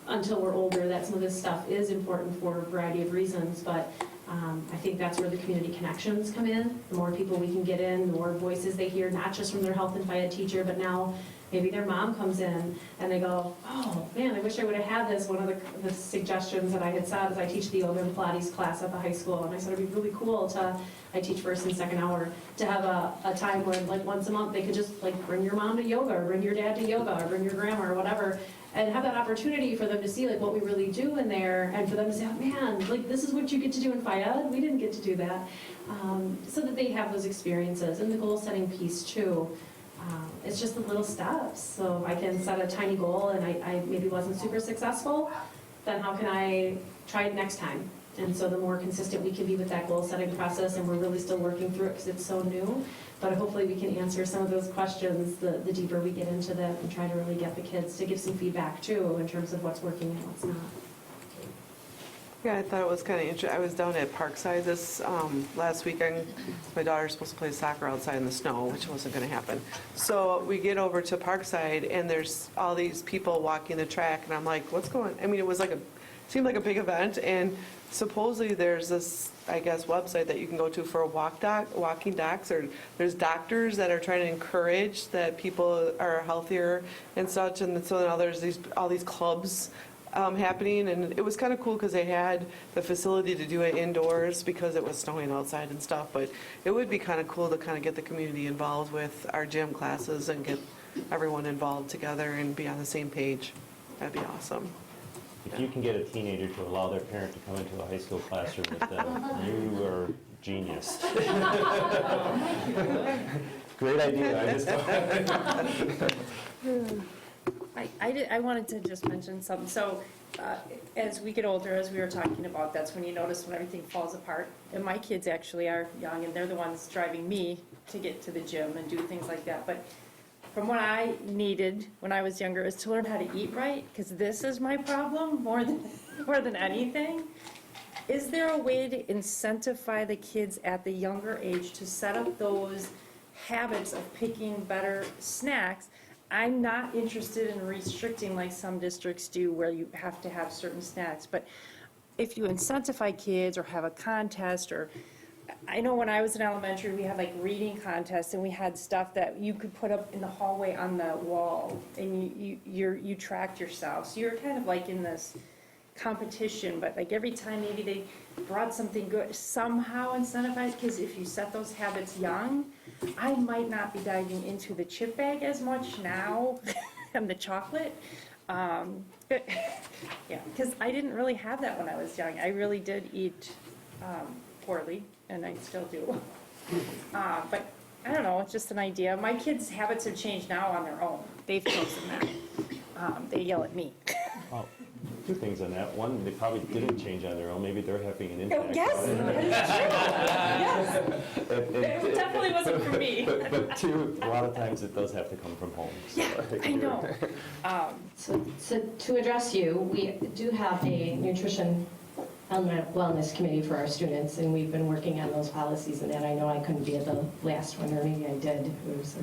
until we're older that some of this stuff is important for a variety of reasons, but I think that's where the community connections come in. The more people we can get in, the more voices they hear, not just from their health and FIAD teacher, but now maybe their mom comes in and they go, oh man, I wish I would have had this. One of the suggestions that I had said is I teach the yoga and Pilates class at the high school, and I said it'd be really cool I teach first and second hour, to have a time where once a month they could just bring your mom to yoga, or bring your dad to yoga, or bring your grandma or whatever, and have that opportunity for them to see what we really do in there, and for them to say, oh man, this is what you get to do in FIAD, we didn't get to do that, so that they have those experiences. And the goal setting piece too, it's just the little steps. So I can set a tiny goal and I maybe wasn't super successful, then how can I try it next time? And so the more consistent we can be with that goal setting process, and we're really still working through it because it's so new, but hopefully we can answer some of those questions the deeper we get into that, and try to really get the kids to give some feedback too in terms of what's working and what's not. Yeah, I thought it was kind of interesting. I was down at Parkside this last weekend. My daughter's supposed to play soccer outside in the snow, which wasn't going to happen. So we get over to Parkside, and there's all these people walking the track, and I'm like, what's going on? I mean, it was seemed like a big event, and supposedly there's this, I guess, website that you can go to for walking docs, or there's doctors that are trying to encourage that people are healthier and such, and so now there's all these clubs happening, and it was kind of cool because they had the facility to do it indoors because it was snowing outside and stuff. But it would be kind of cool to kind of get the community involved with our gym classes and get everyone involved together and be on the same page. That'd be awesome. If you can get a teenager to allow their parent to come into a high school classroom with them, you are genius. Great idea. I wanted to just mention something. So as we get older, as we were talking about, that's when you notice when everything falls apart. And my kids actually are young, and they're the ones driving me to get to the gym and do things like that. But from what I needed when I was younger is to learn how to eat right, because this is my problem more than anything. is there a way to incentivize the kids at the younger age to set up those habits of picking better snacks? I'm not interested in restricting like some districts do where you have to have certain snacks, but if you incentivize kids or have a contest, or I know when I was in elementary, we had like reading contests and we had stuff that you could put up in the hallway on the wall and you tracked yourself. So you're kind of like in this competition, but like every time maybe they brought something good, somehow incentivized, because if you set those habits young, I might not be diving into the chip bag as much now and the chocolate. Yeah, because I didn't really have that when I was young. I really did eat poorly, and I still do. But I don't know, it's just an idea. My kids' habits have changed now on their own. They've chosen that. They yell at me. Well, two things on that. One, they probably didn't change on their own. Maybe they're having an Oh, impact. yes, that is true. Yes. It definitely wasn't for me. But two, a lot of times it does have to come from home. So Yeah, I know. So to address you, we do have a nutrition and wellness committee for our students, and we've been working on those policies and that. I know I couldn't be at the last one, or maybe I did. It was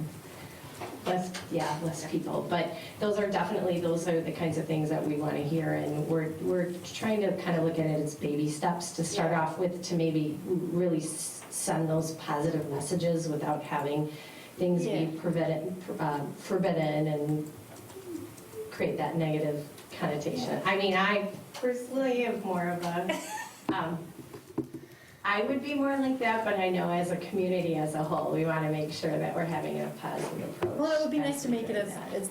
less people. But those are the kinds of things that we want to hear, and we're trying to kind of look at it as baby steps to start off with, to maybe really send those positive messages without having things be forbidden and create that negative connotation. I mean, I personally am more of a, I would be more like that, but I know as a community as a whole, we want to make sure that we're having a positive approach. Well, it would be nice to make it as,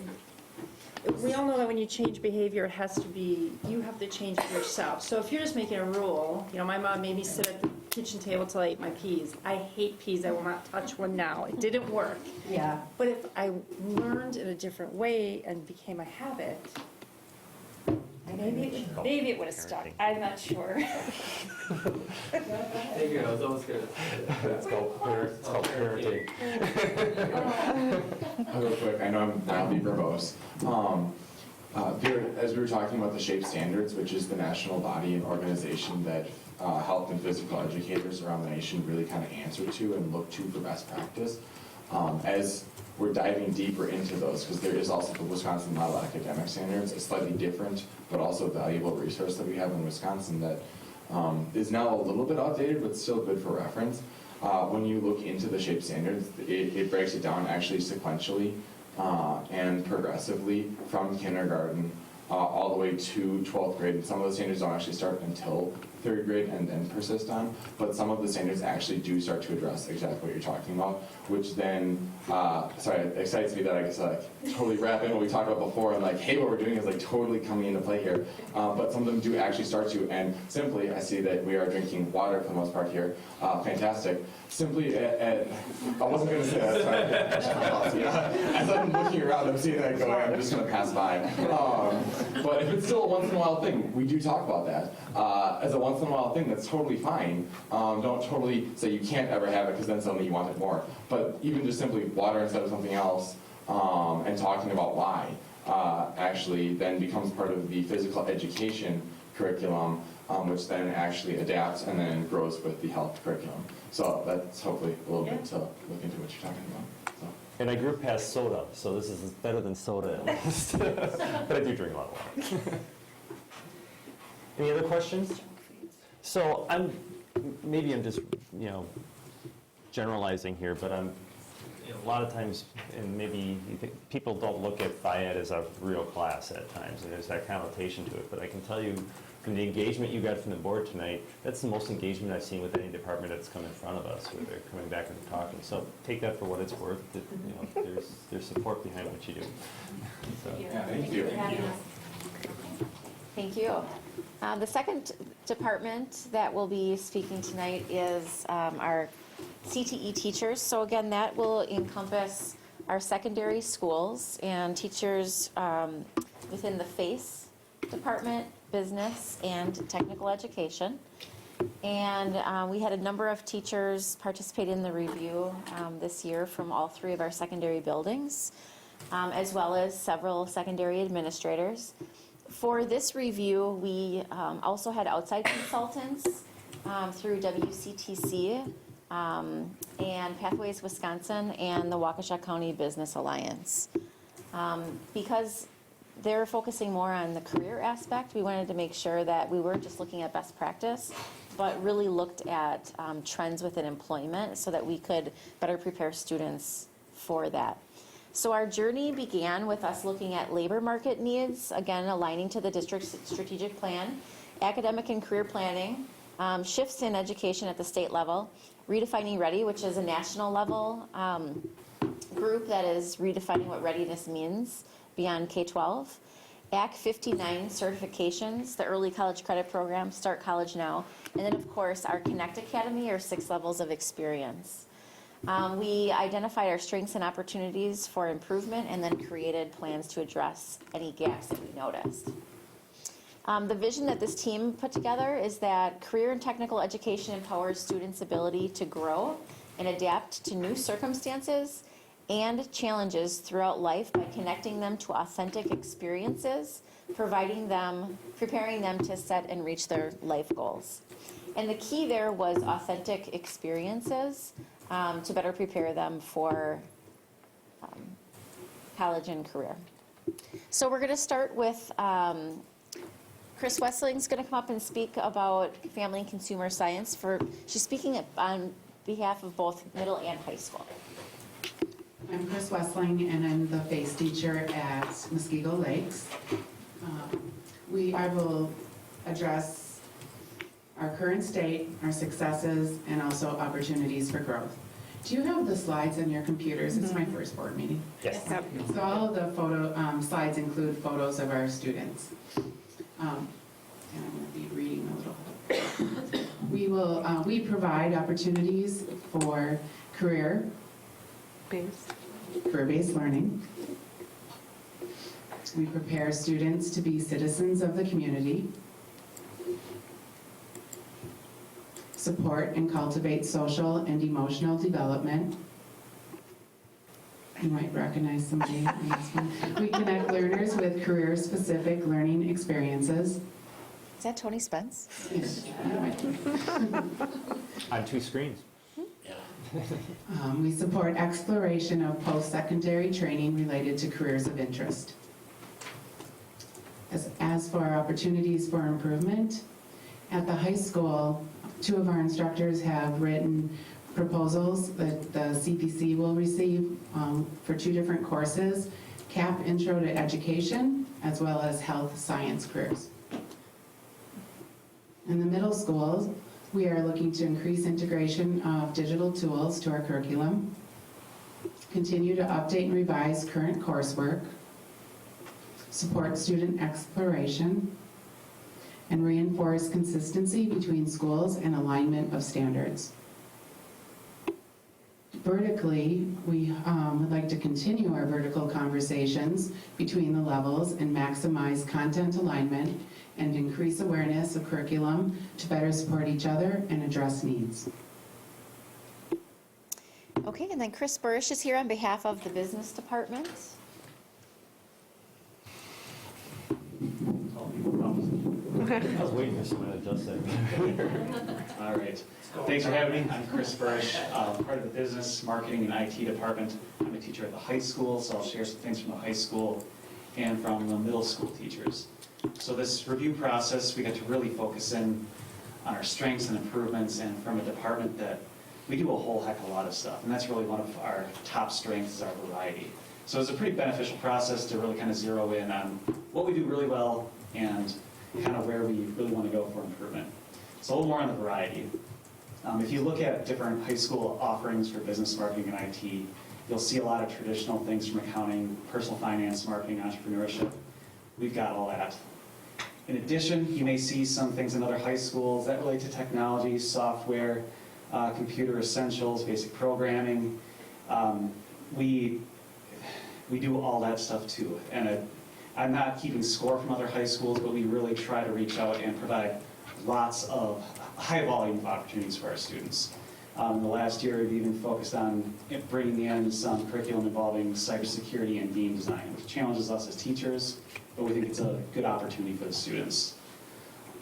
we all know that when you change behavior, it has to be, you have to change it yourself. So if you're just making a rule, my mom made me sit at the kitchen table till I ate my peas. I hate peas, I will not touch one now. It didn't work. Yeah. But if I learned in a different way and became a habit, maybe it would have stuck. I'm not sure. Thank you, I was almost good. It's called parenting. I'll go quick. I know I'm mildly verbose. As we were talking about the SHAPE standards, which is the national body and organization that health and physical educators around the nation really kind of answer to and look to for best practice, as we're diving deeper into those, because there is also the Wisconsin Model Academic Standards, a slightly different but also valuable resource that we have in Wisconsin that is now a little bit outdated but still good for reference. When you look into the SHAPE standards, it breaks it down actually sequentially and progressively from kindergarten all the way to 12th grade. And some of the standards don't actually start until 3rd grade and then persist on, but some of the standards actually do start to address exactly what you're talking about, which then, it excites me that I get to totally wrap in what we talked about before and hey, what we're doing is totally coming into play here. But some of them do actually start to, and simply, I see that we are drinking water for the most part here. Fantastic. Simply, I wasn't going to say that, sorry. As I'm looking around, I'm seeing that going, I'm just going to pass by. But if it's still a once in a while thing, we do talk about that. As a once in a while thing, that's totally fine. Don't totally say you can't ever have it because then suddenly you want it more. But even just simply water instead of something else and talking about why actually then becomes part of the physical education curriculum, which then actually adapts and then grows with the health curriculum. So that's hopefully a little bit to look into what you're talking about. So. And I grew past soda, so this is better than soda at least. But I do drink a lot of water. Any other questions? So maybe I'm just, generalizing here, but a lot of times, and maybe you think people don't look at FIAD as a real class at times, and there's that connotation to it. But I can tell you, from the engagement you got from the board tonight, that's the most engagement I've seen with any department that's come in front of us, where they're coming back and talking. So take that for what it's worth. That, there's support behind what you do. So. Yeah, thank you. Thank you. The second department that will be speaking tonight is our CTE teachers. So again, that will encompass our secondary schools and teachers within the FACE department, business, and technical education. And we had a number of teachers participate in the review this year from all 3 of our secondary buildings, as well as several secondary administrators. For this review, we also had outside consultants through WCTC and Pathways Wisconsin and the Waukesha County Business Alliance. Because they're focusing more on the career aspect, we wanted to make sure that we weren't just looking at best practice, but really looked at trends within employment so that we could better prepare students for that. So our journey began with us looking at labor market needs, again aligning to the district's strategic plan, academic and career planning, shifts in education at the state level, Redefining Ready, which is a national level group that is redefining what readiness means beyond K-12, AC 59 certifications, the early college credit program, Start College Now, and then of course our Connect Academy, or 6 levels of experience. We identified our strengths and opportunities for improvement and then created plans to address any gaps that we noticed. The vision that this team put together is that career and technical education empowers students' ability to grow and adapt to new circumstances and challenges throughout life by connecting them to authentic experiences, preparing them to set and reach their life goals. And the key there was authentic experiences to better prepare them for college and career. So we're going to start with Chris Wessling's going to come up and speak about family and consumer science. She's speaking on behalf of both middle and high school. I'm Chris Wessling, and I'm the FACE teacher at Muskego Lakes. I will address our current state, our successes, and also opportunities for growth. Do you have the slides on your computers? It's my first board meeting. Yes. So all of the slides include photos of our students. And I'm going to be reading a little. We provide opportunities for career-based learning. We prepare students to be citizens of the community. Support and cultivate social and emotional development. You might recognize somebody on this one. We connect learners with career-specific learning experiences. Is that Tony Spence? Yes. On 2 screens. We support exploration of post-secondary training related to careers of interest. As for our opportunities for improvement, at the high school, 2 of our instructors have written proposals that the CPC will receive for 2 different courses, CAP Intro to Education, as well as Health Science careers. In the middle schools, we are looking to increase integration of digital tools to our curriculum, continue to update and revise current coursework, support student exploration, and reinforce consistency between schools and alignment of standards. Vertically, we would like to continue our vertical conversations between the levels and maximize content alignment and increase awareness of curriculum to better support each other and address needs. Okay, and then Chris Burrish is here on behalf of the business department. I was waiting for someone to adjust that. All right. Thanks for having me. I'm Chris Burrish, part of the business, marketing, and IT department. I'm a teacher at the high school, so I'll share some things from the high school and from the middle school teachers. So this review process, we get to really focus in on our strengths and improvements, and from a department that we do a whole heck of a lot of stuff, and that's really one of our top strengths is our variety. So it's a pretty beneficial process to really kind of zero in on what we do really well and kind of where we really want to go for improvement. So a little more on the variety. If you look at different high school offerings for business marketing and IT, you'll see a lot of traditional things from accounting, personal finance, marketing, entrepreneurship. We've got all that. In addition, you may see some things in other high schools that relate to technology, software, computer essentials, basic programming. We do all that stuff too. And I'm not keeping score from other high schools, but we really try to reach out and provide lots of high volume of opportunities for our students. In the last year, we've even focused on bringing in some curriculum involving cybersecurity and game design, which challenges us as teachers, but we think it's a good opportunity for the students.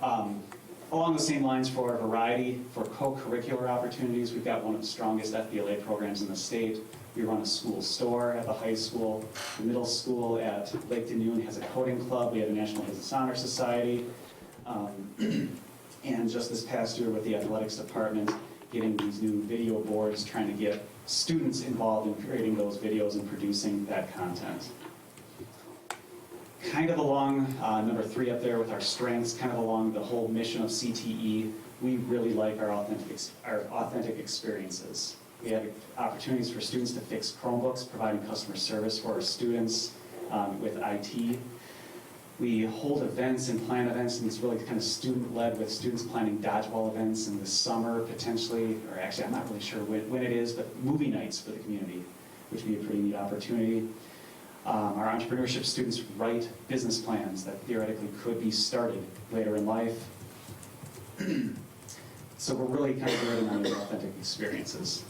Along the same lines, for a variety, for co-curricular opportunities, we've got one of the strongest FBLA programs in the state. We run a school store at the high school. The middle school at Lake Denoon has a coding club. We have a National Business Honor Society. And just this past year with the athletics department, getting these new video boards, trying to get students involved in creating those videos and producing that content. Kind of along number 3 up there with our strengths, kind of along the whole mission of CTE, we really like our authentic experiences. We have opportunities for students to fix Chromebooks, providing customer service for our students with IT. We hold events and plan events, and it's really kind of student-led, with students planning dodgeball events in the summer potentially, or actually I'm not really sure when it is, but movie nights for the community, which would be a pretty neat opportunity. Our entrepreneurship students write business plans that theoretically could be started later in life. So we're really kind of building on these authentic experiences.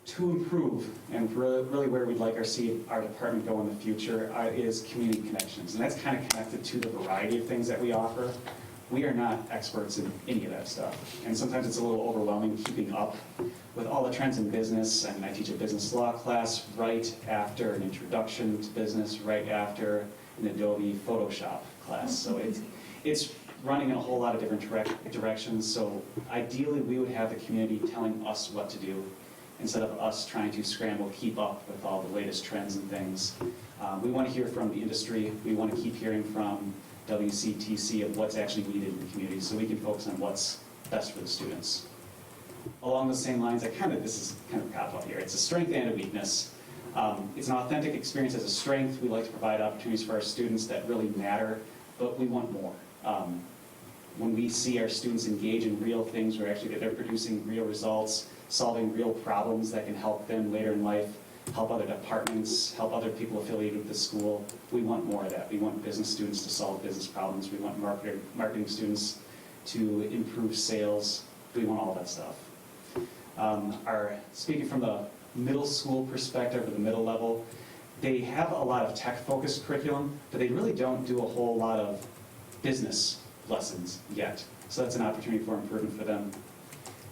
To improve, and really where we'd like our department go in the future, is community connections. And that's kind of connected to the variety of things that we offer. We are not experts in any of that stuff. And sometimes it's a little overwhelming keeping up with all the trends in business. I mean, I teach a business law class right after an introduction to business, right after an Adobe Photoshop class. So it's running in a whole lot of different directions. So ideally, we would have the community telling us what to do, instead of us trying to scramble, keep up with all the latest trends and things. We want to hear from the industry. We want to keep hearing from WCTC of what's actually needed in the community, so we can focus on what's best for the students. Along the same lines, this is kind of a cop-out here. It's a strength and a weakness. It's an authentic experience as a strength. We like to provide opportunities for our students that really matter, but we want more. When we see our students engage in real things, where actually they're producing real results, solving real problems that can help them later in life, help other departments, help other people affiliated with the school. We want more of that. We want business students to solve business problems. We want marketing students to improve sales. We want all that stuff. Speaking from the middle school perspective, or the middle level, they have a lot of tech-focused curriculum, but they really don't do a whole lot of business lessons yet. So that's an opportunity for improvement for them.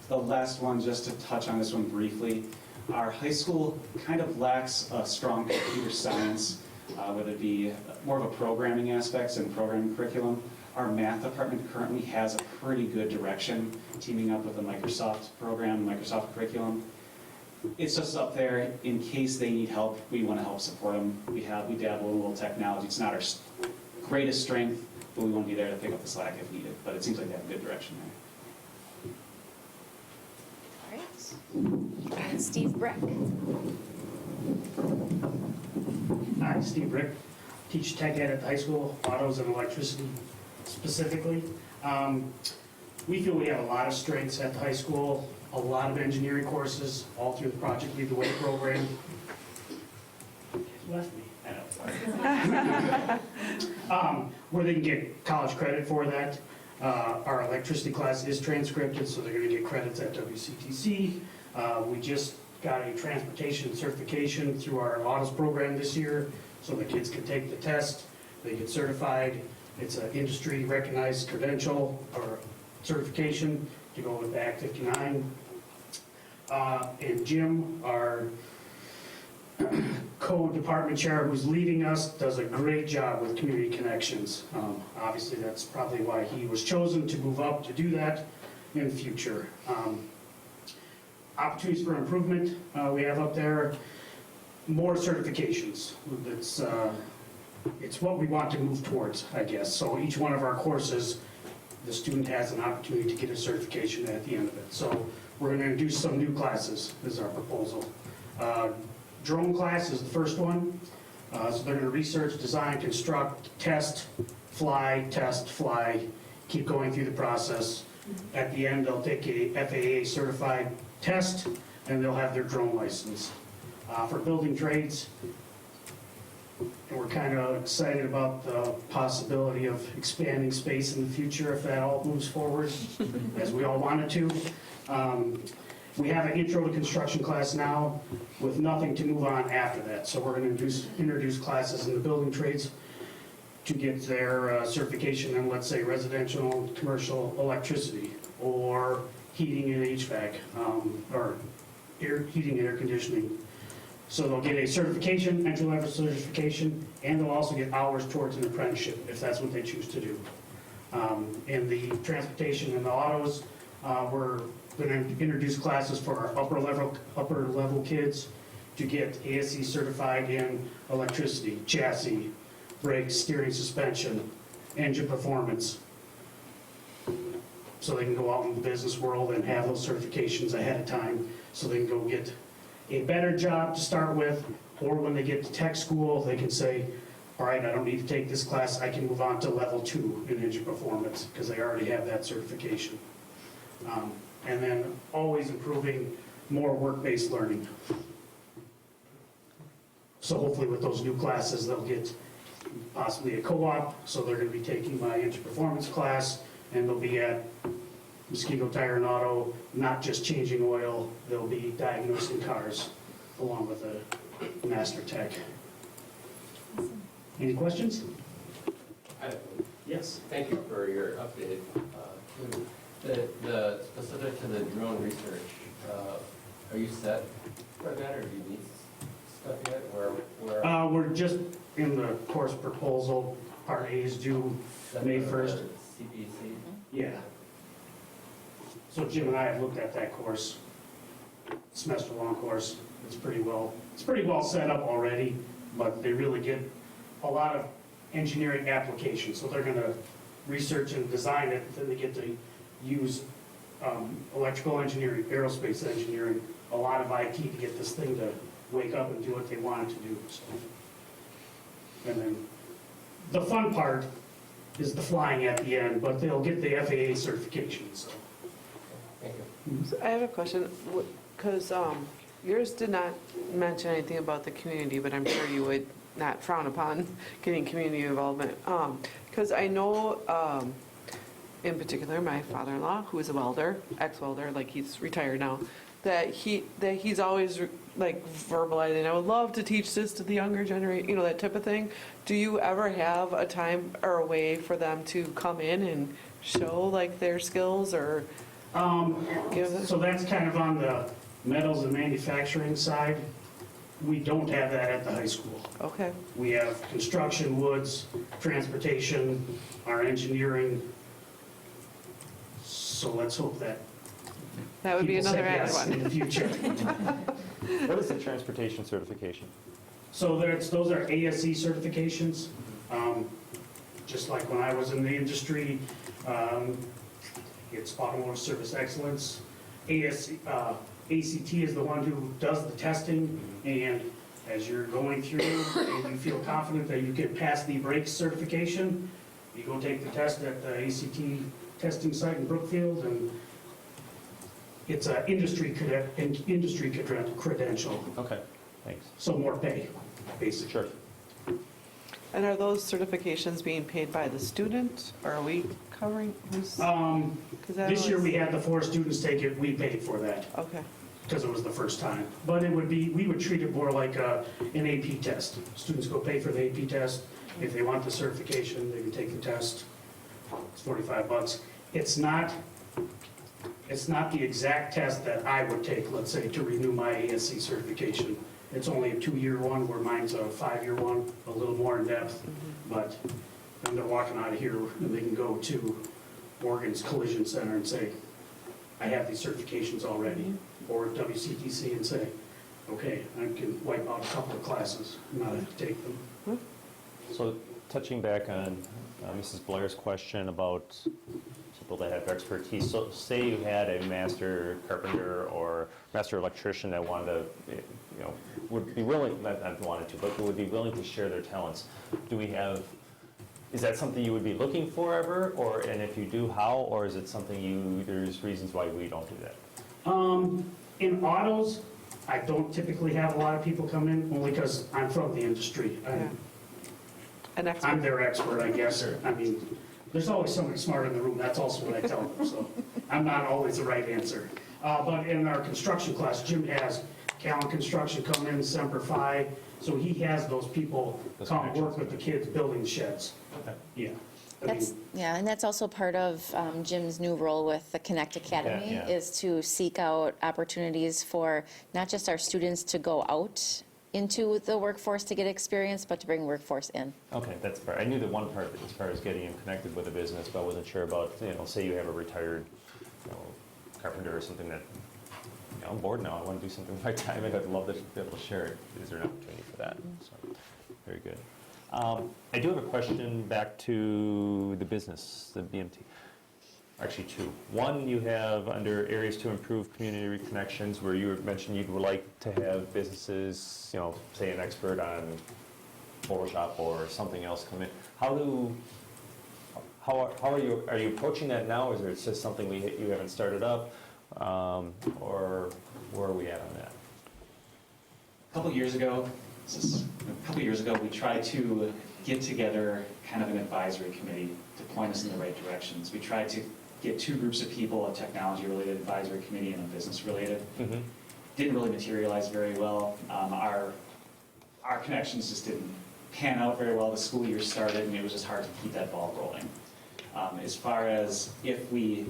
The last one, just to touch on this one briefly, our high school kind of lacks a strong computer science, whether it be more of a programming aspects and programming curriculum. Our math department currently has a pretty good direction, teaming up with a Microsoft program, Microsoft curriculum. It's just up there in case they need help. We want to help support them. We dabble in a little technology. It's not our greatest strength, but we want to be there to pick up the slack if needed. But it seems like they have a good direction there. And Steve Brick. Hi, Steve Brick. Teach tech ed at the high school, autos and electricity specifically. We feel we have a lot of strengths at the high school, a lot of engineering courses, all through the Project Lead the Way program. You left me. I know. Where they can get college credit for that. Our electricity class is transcripted, so they're going to get credits at WCTC. We just got a transportation certification through our autos program this year, so the kids can take the test, they get certified. It's an industry recognized credential or certification to go with the Act 59. And Jim, our co-department chair who's leading us, does a great job with community connections. Obviously, that's probably why he was chosen to move up to do that in the future. Opportunities for improvement, we have up there more certifications. It's what we want to move towards, I guess. So each one of our courses, the student has an opportunity to get a certification at the end of it. So we're going to introduce some new classes, is our proposal. Drone class is the first one. So they're going to research, design, construct, test, fly, keep going through the process. At the end, they'll take a FAA certified test, and they'll have their drone license. For building trades, we're kind of excited about the possibility of expanding space in the future if that all moves forward, as we all want it to. We have an intro to construction class now with nothing to move on after that. So we're going to introduce classes in the building trades to get their certification in, let's say, residential, commercial electricity, or heating and HVAC, or heating and air conditioning. So they'll get a certification, entry-level certification, and they'll also get hours towards an apprenticeship, if that's what they choose to do. In the transportation and the autos, we're going to introduce classes for our upper level kids to get ASE certified in electricity, chassis, brakes, steering, suspension, engine performance. So they can go out in the business world and have those certifications ahead of time, so they can go get a better job to start with, or when they get to tech school, they can say, all right, I don't need to take this class, I can move on to level 2 in engine performance, because they already have that certification. And then always improving more work-based learning. So hopefully with those new classes, they'll get possibly a co-op, so they're going to be taking my engine performance class, and they'll be at Mosquito Tire and Auto, not just changing oil, they'll be diagnosing cars along with a master tech. Any questions? Yes. Thank you for your update. The specific to the drone research, are you set for that, or do you need stuff yet? We're just in the course proposal. Part A is due May 1st. CPC? Yeah. So Jim and I have looked at that course, semester-long course. It's pretty well set up already, but they really get a lot of engineering applications. So they're going to research and design it, then they get to use electrical engineering, aerospace engineering, a lot of IT to get this thing to wake up and do what they want it to do. So. And then the fun part is the flying at the end, but they'll get the FAA certification. So. Thank you. So I have a question, because yours did not mention anything about the community, but I'm sure you would not frown upon getting community involvement. Because I know, in particular, my father-in-law, who is a welder, ex-welder, like he's retired now, that he's always like verbalizing, I would love to teach this to the younger generation, that type of thing. Do you ever have a time or a way for them to come in and show like their skills or give So that's kind of on the metals and manufacturing side. We don't have that at the high school. Okay. We have construction, woods, transportation, our engineering. So let's hope that That would be people another say added yes one. in the future. What is the transportation certification? So those are ASE certifications. Just like when I was in the industry, it's Automotive Service Excellence. ACT is the one who does the testing, and as you're going through and you feel confident that you can pass the brakes certification, you go take the test at the ACT testing site in Brookfield, and it's an industry credential. Okay, thanks. So more pay, basically. Sure. And are those certifications being paid by the student, or are we covering who's? This year we had the 4 students take it, we paid for that. Okay. Because it was the first time. But we would treat it more like an AP test. Students go pay for the AP test. If they want the certification, they can take the test. It's $45. It's not the exact test that I would take, let's say, to renew my ASC certification. It's only a 2-year one, where mine's a 5-year one, a little more in depth. But then they're walking out of here and they can go to Oregon's Collision Center and say, I have these certifications already. Or WCTC and say, okay, I can wipe out a couple of classes, not have to take them. So touching back on Mrs. Blair's question about people that have expertise. So say you had a master carpenter or master electrician that wanted to, would be willing, not wanted to, but would be willing to share their talents. Is that something you would be looking for ever? And if you do, how? Or is it something there's reasons why we don't do that? In autos, I don't typically have a lot of people come in, only because I'm from the industry. I'm their expert, I guess. I mean, there's always somebody smart in the room. That's also what I tell them. So I'm not always the right answer. But in our construction class, Jim has Callan Construction come in, Semper Fi, so he has those people Those come connections. work with the kids building sheds. Okay. Yeah. I That's, mean, yeah, and that's also part of Jim's new role with the Connect Academy, Yeah. is to seek out opportunities for not just our students to go out into the workforce to get experience, but to bring workforce in. Okay, that's fair. I knew the one part as far as getting him connected with a business, but I wasn't sure about, say you have a retired, carpenter or something that, I'm bored now, I want to do something with my time, and I'd love to be able to share it. Is there an opportunity for that? So, very good. I do have a question back to the business, the BMT. Actually, two. One, you have under areas to improve community connections, where you mentioned you'd like to have businesses, say an expert on Photoshop or something else come in. How are you approaching that now? Is it just something you haven't started up, or where are we at on that? A couple years ago, we tried to get together kind of an advisory committee to point us in the right directions. We tried to get two groups of people, a technology-related advisory committee and a business-related. Mm-hmm. Didn't really materialize very well. Our connections just didn't pan out very well. The school year started, and it was just hard to keep that ball rolling. As far as if we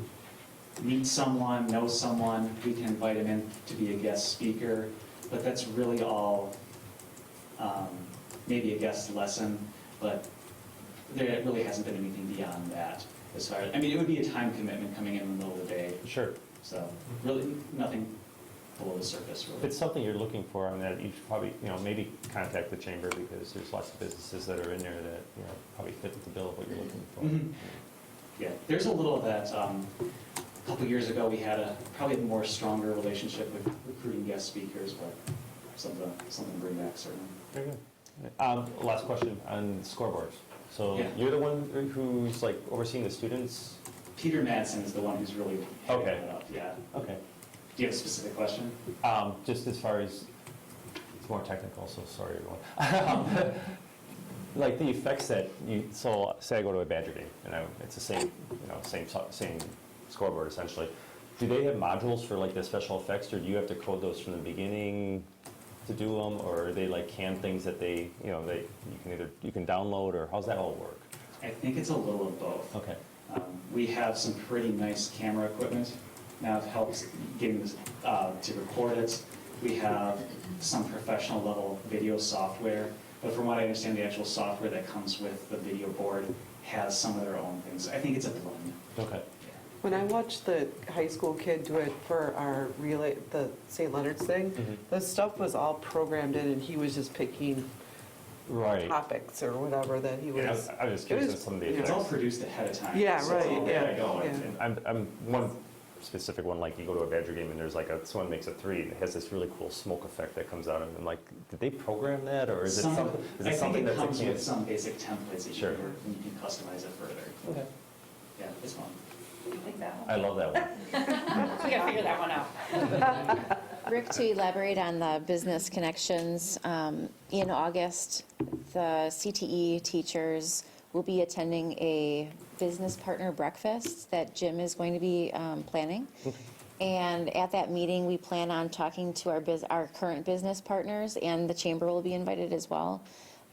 meet someone, know someone, we can invite them in to be a guest speaker, but that's really all maybe a guest lesson, but there really hasn't been anything beyond that. As far as, it would be a time commitment coming in the middle of the day. Sure. So really nothing below the surface, If really. it's something you're looking for on that, you should probably, maybe contact the chamber, because there's lots of businesses that are in there that, probably fit the bill of what you're looking for. Mhm. Yeah, there's a little of that. A couple years ago, we had probably a more stronger relationship with recruiting guest speakers, but something to bring back, certainly. Very good. Last question on scoreboards. So Yeah. you're the one who's overseeing the students? Peter Madsen is the one who's really heading Okay. that up, yeah. Okay. Do you have a specific question? Just as far as, it's more technical, so sorry everyone. Like the effects that so say I go to a Badger game, and it's the same, same scoreboard essentially. Do they have modules for the special effects, or do you have to code those from the beginning to do them, or are they canned things that you can download, or how's that all work? I think it's a little of both. Okay. We have some pretty nice camera equipment. Now it helps getting this, to record it. We have some professional level video software, but from what I understand, the actual software that comes with the video board has some of their own things. I think it's a blend. Okay. When I watched the high school kid do it for our relay, the St. Leonard's thing, the stuff was all programmed in, and he was just picking topics or whatever that he was. I was just curious on some of the effects. It's all produced ahead of time. Yeah, so it's all right, ready yeah, to go. yeah. And I'm one specific one, you go to a Badger game and there's someone makes a three and it has this really cool smoke effect that comes out, and I'm like, did they program that, or is it something? I think it that's comes with some basic templates that Sure. you can customize it further. Okay. Yeah, it's fun. Like that I love that one. We gotta figure that one out. Rick, to elaborate on the business connections, in August, the CTE teachers will be attending a business partner breakfast that Jim is going to be planning. And at that meeting, we plan on talking to our current business partners, and the chamber will be invited as well,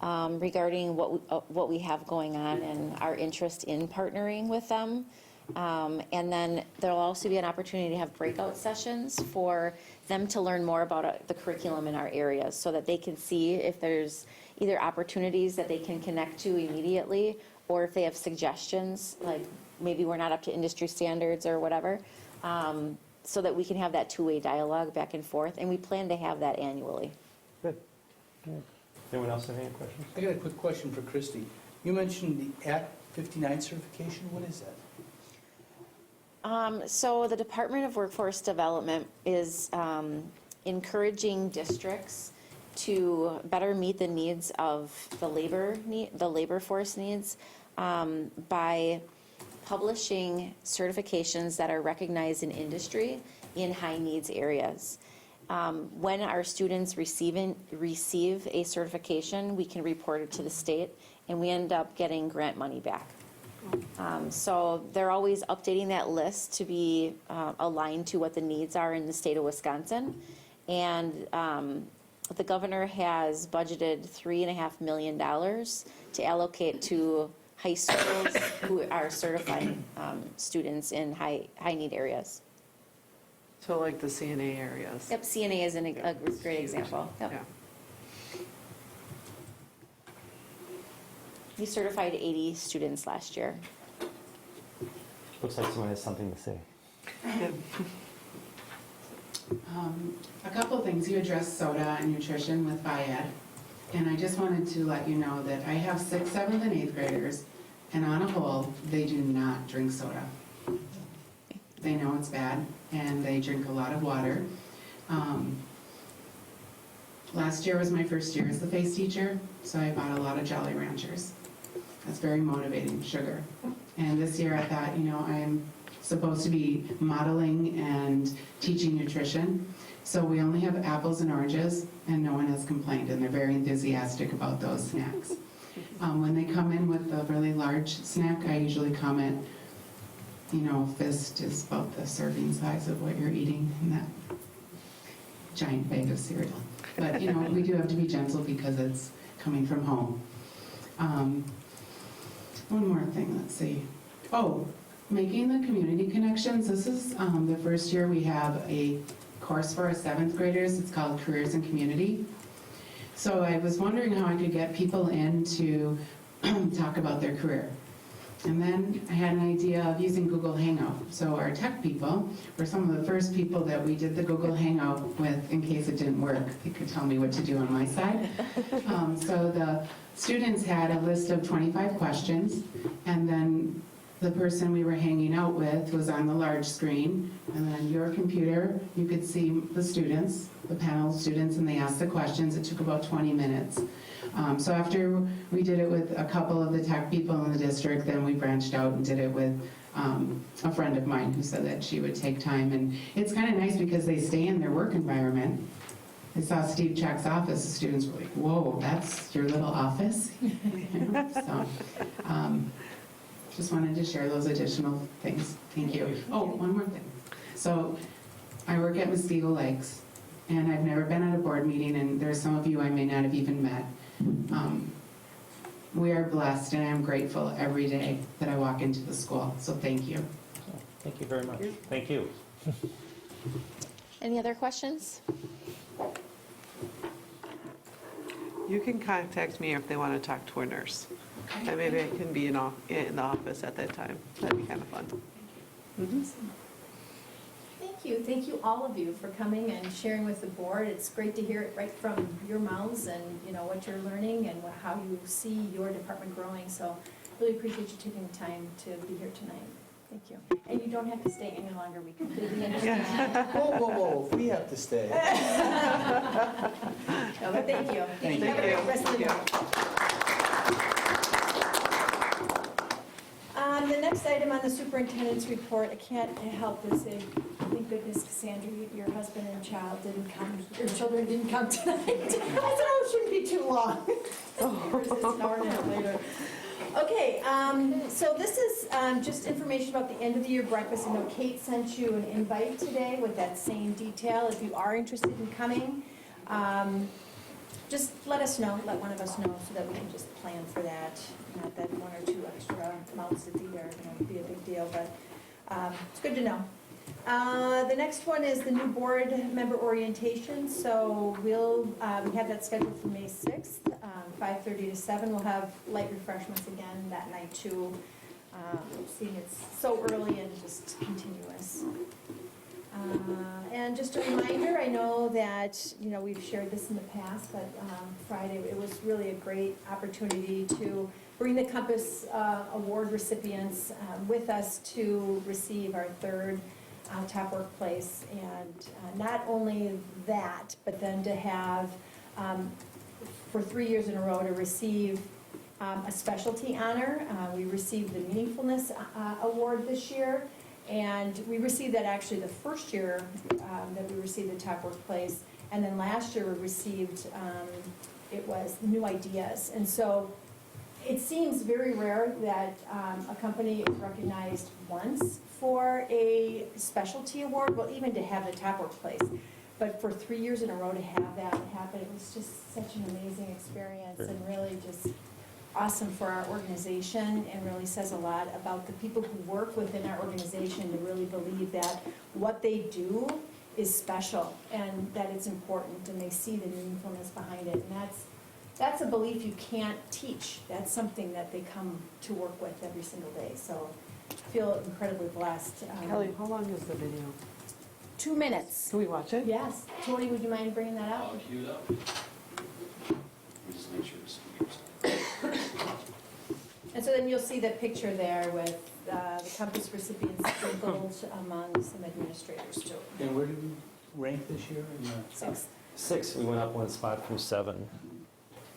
regarding what we have going on and our interest in partnering with them. And then there'll also be an opportunity to have breakout sessions for them to learn more about the curriculum in our areas, so that they can see if there's either opportunities that they can connect to immediately, or if they have suggestions, like maybe we're not up to industry standards or whatever, so that we can have that two-way dialogue back and forth. And we plan to have that annually. Good. Anyone else have any questions? I got a quick question for Christy. You mentioned the Act 59 certification. What is that? So the Department of Workforce Development is encouraging districts to better meet the needs of the labor force needs by publishing certifications that are recognized in industry in high needs areas. When our students receive a certification, we can report it to the state, and we end up getting grant money back. So they're always updating that list to be aligned to what the needs are in the state of Wisconsin. And the governor has budgeted $3.5 million to allocate to high schools who are certifying students in high need areas. So like the CNA areas. Yep, CNA is a great example. Yep. Yeah. We certified 80 students last year. Looks like someone has something to say. A couple things. You addressed soda and nutrition with FIAD. And I just wanted to let you know that I have 6th, 7th, and 8th graders, and on a whole, they do not drink soda. They know it's bad, and they drink a lot of water. Last year was my first year as the FACE teacher, so I bought a lot of Jolly Ranchers. That's very motivating, sugar. And this year I thought, I'm supposed to be modeling and teaching nutrition. So we only have apples and oranges, and no one has complained, and they're very enthusiastic about those snacks. When they come in with a really large snack, I usually comment, fist is about the serving size of what you're eating in that giant bag of cereal. But, we do have to be gentle because it's coming from home. One more thing, let's see. Oh, making the community connections. This is the first year we have a course for our 7th graders. It's called Careers in Community. So I was wondering how I could get people in to talk about their career. And then I had an idea of using Google Hangout. So our tech people were some of the first people that we did the Google Hangout with in case it didn't work. They could tell me what to do on my side. So the students had a list of 25 questions, and then the person we were hanging out with was on the large screen, and then your computer, you could see the students, the panel students, and they asked the questions. It took about 20 minutes. So after we did it with a couple of the tech people in the district, then we branched out and did it with a friend of mine who said that she would take time. And it's kind of nice because they stay in their work environment. I saw Steve Check's office. The students were like, whoa, that's your little office? So just wanted to share those additional things. Thank you. Oh, one more thing. So I work at Muskego Lakes, and I've never been at a board meeting, and there's some of you I may not have even met. We are blessed, and I'm grateful every day that I walk into the school. So thank you. Thank you very much. Thank you. Any other questions? You can contact me if they want to talk to a nurse. And maybe I can be in the office at that time. That'd be kind of fun. Mm-hmm. Thank you all of you for coming and sharing with the board. It's great to hear it right from your mouths and what you're learning and how you see your department growing. So really appreciate you taking the time to be here tonight. Thank you. And you don't have to stay any longer. We completely understand. Whoa, we have to stay. No, but thank you. Thank Have a you. great rest of the day. The next item on the superintendent's report, I can't help but say, thank goodness, Cassandra, your husband and child didn't come, your children didn't come tonight. I said, oh, it shouldn't be too long. Versus an hour and a half later. Okay, so this is just information about the end of the year breakfast. I know Kate sent you an invite today with that same detail. If you are interested in coming, just let us know, let one of us know so that we can just plan for that. Not that 1 or 2 extra mouths to be there, would be a big deal, but it's good to know. The next one is the new board member orientation. So we have that scheduled for May 6th, 5:30 to 7. We'll have light refreshments again that night too. Seeing it's so early and just continuous. And just a reminder, I know that we've shared this in the past, but Friday it was really a great opportunity to bring the Compass Award recipients with us to receive our 3rd top workplace. And not only that, but then to have, for 3 years in a row, to receive a specialty honor. We received the Meaningfulness Award this year. And we received that actually the first year that we received the top workplace. And then last year we received, it was New Ideas. And so It seems very rare that a company is recognized once for a specialty award, well, even to have the top workplace. But for 3 years in a row to have that happen, it was just such an amazing experience and really just awesome for our organization, and really says a lot about the people who work within our organization to really believe that what they do is special and that it's important, and they see the meaningfulness behind it. And that's a belief you can't teach. That's something that they come to work with every single day. So I feel incredibly blessed. Kelly, how long is the video? 2 minutes. Can we watch it? Yes. Tony, would you mind bringing that out? I'll cue it up. Let me just make sure the speaker's. And so then you'll see the picture there with the Compass recipients sprinkled among some administrators too. And where did we rank this year? Sixth. 6, we went up 1 spot from 7.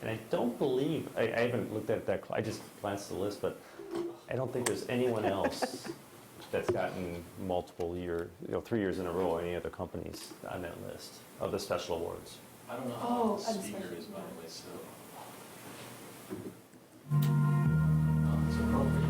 And I don't believe, I haven't looked at it that, I just glanced at the list, but I don't think there's anyone else that's gotten multiple 3 years in a row, any other companies on that list of the special awards. I don't know Oh, how the I'm speaker sorry. is, by the way, so. It's appropriate.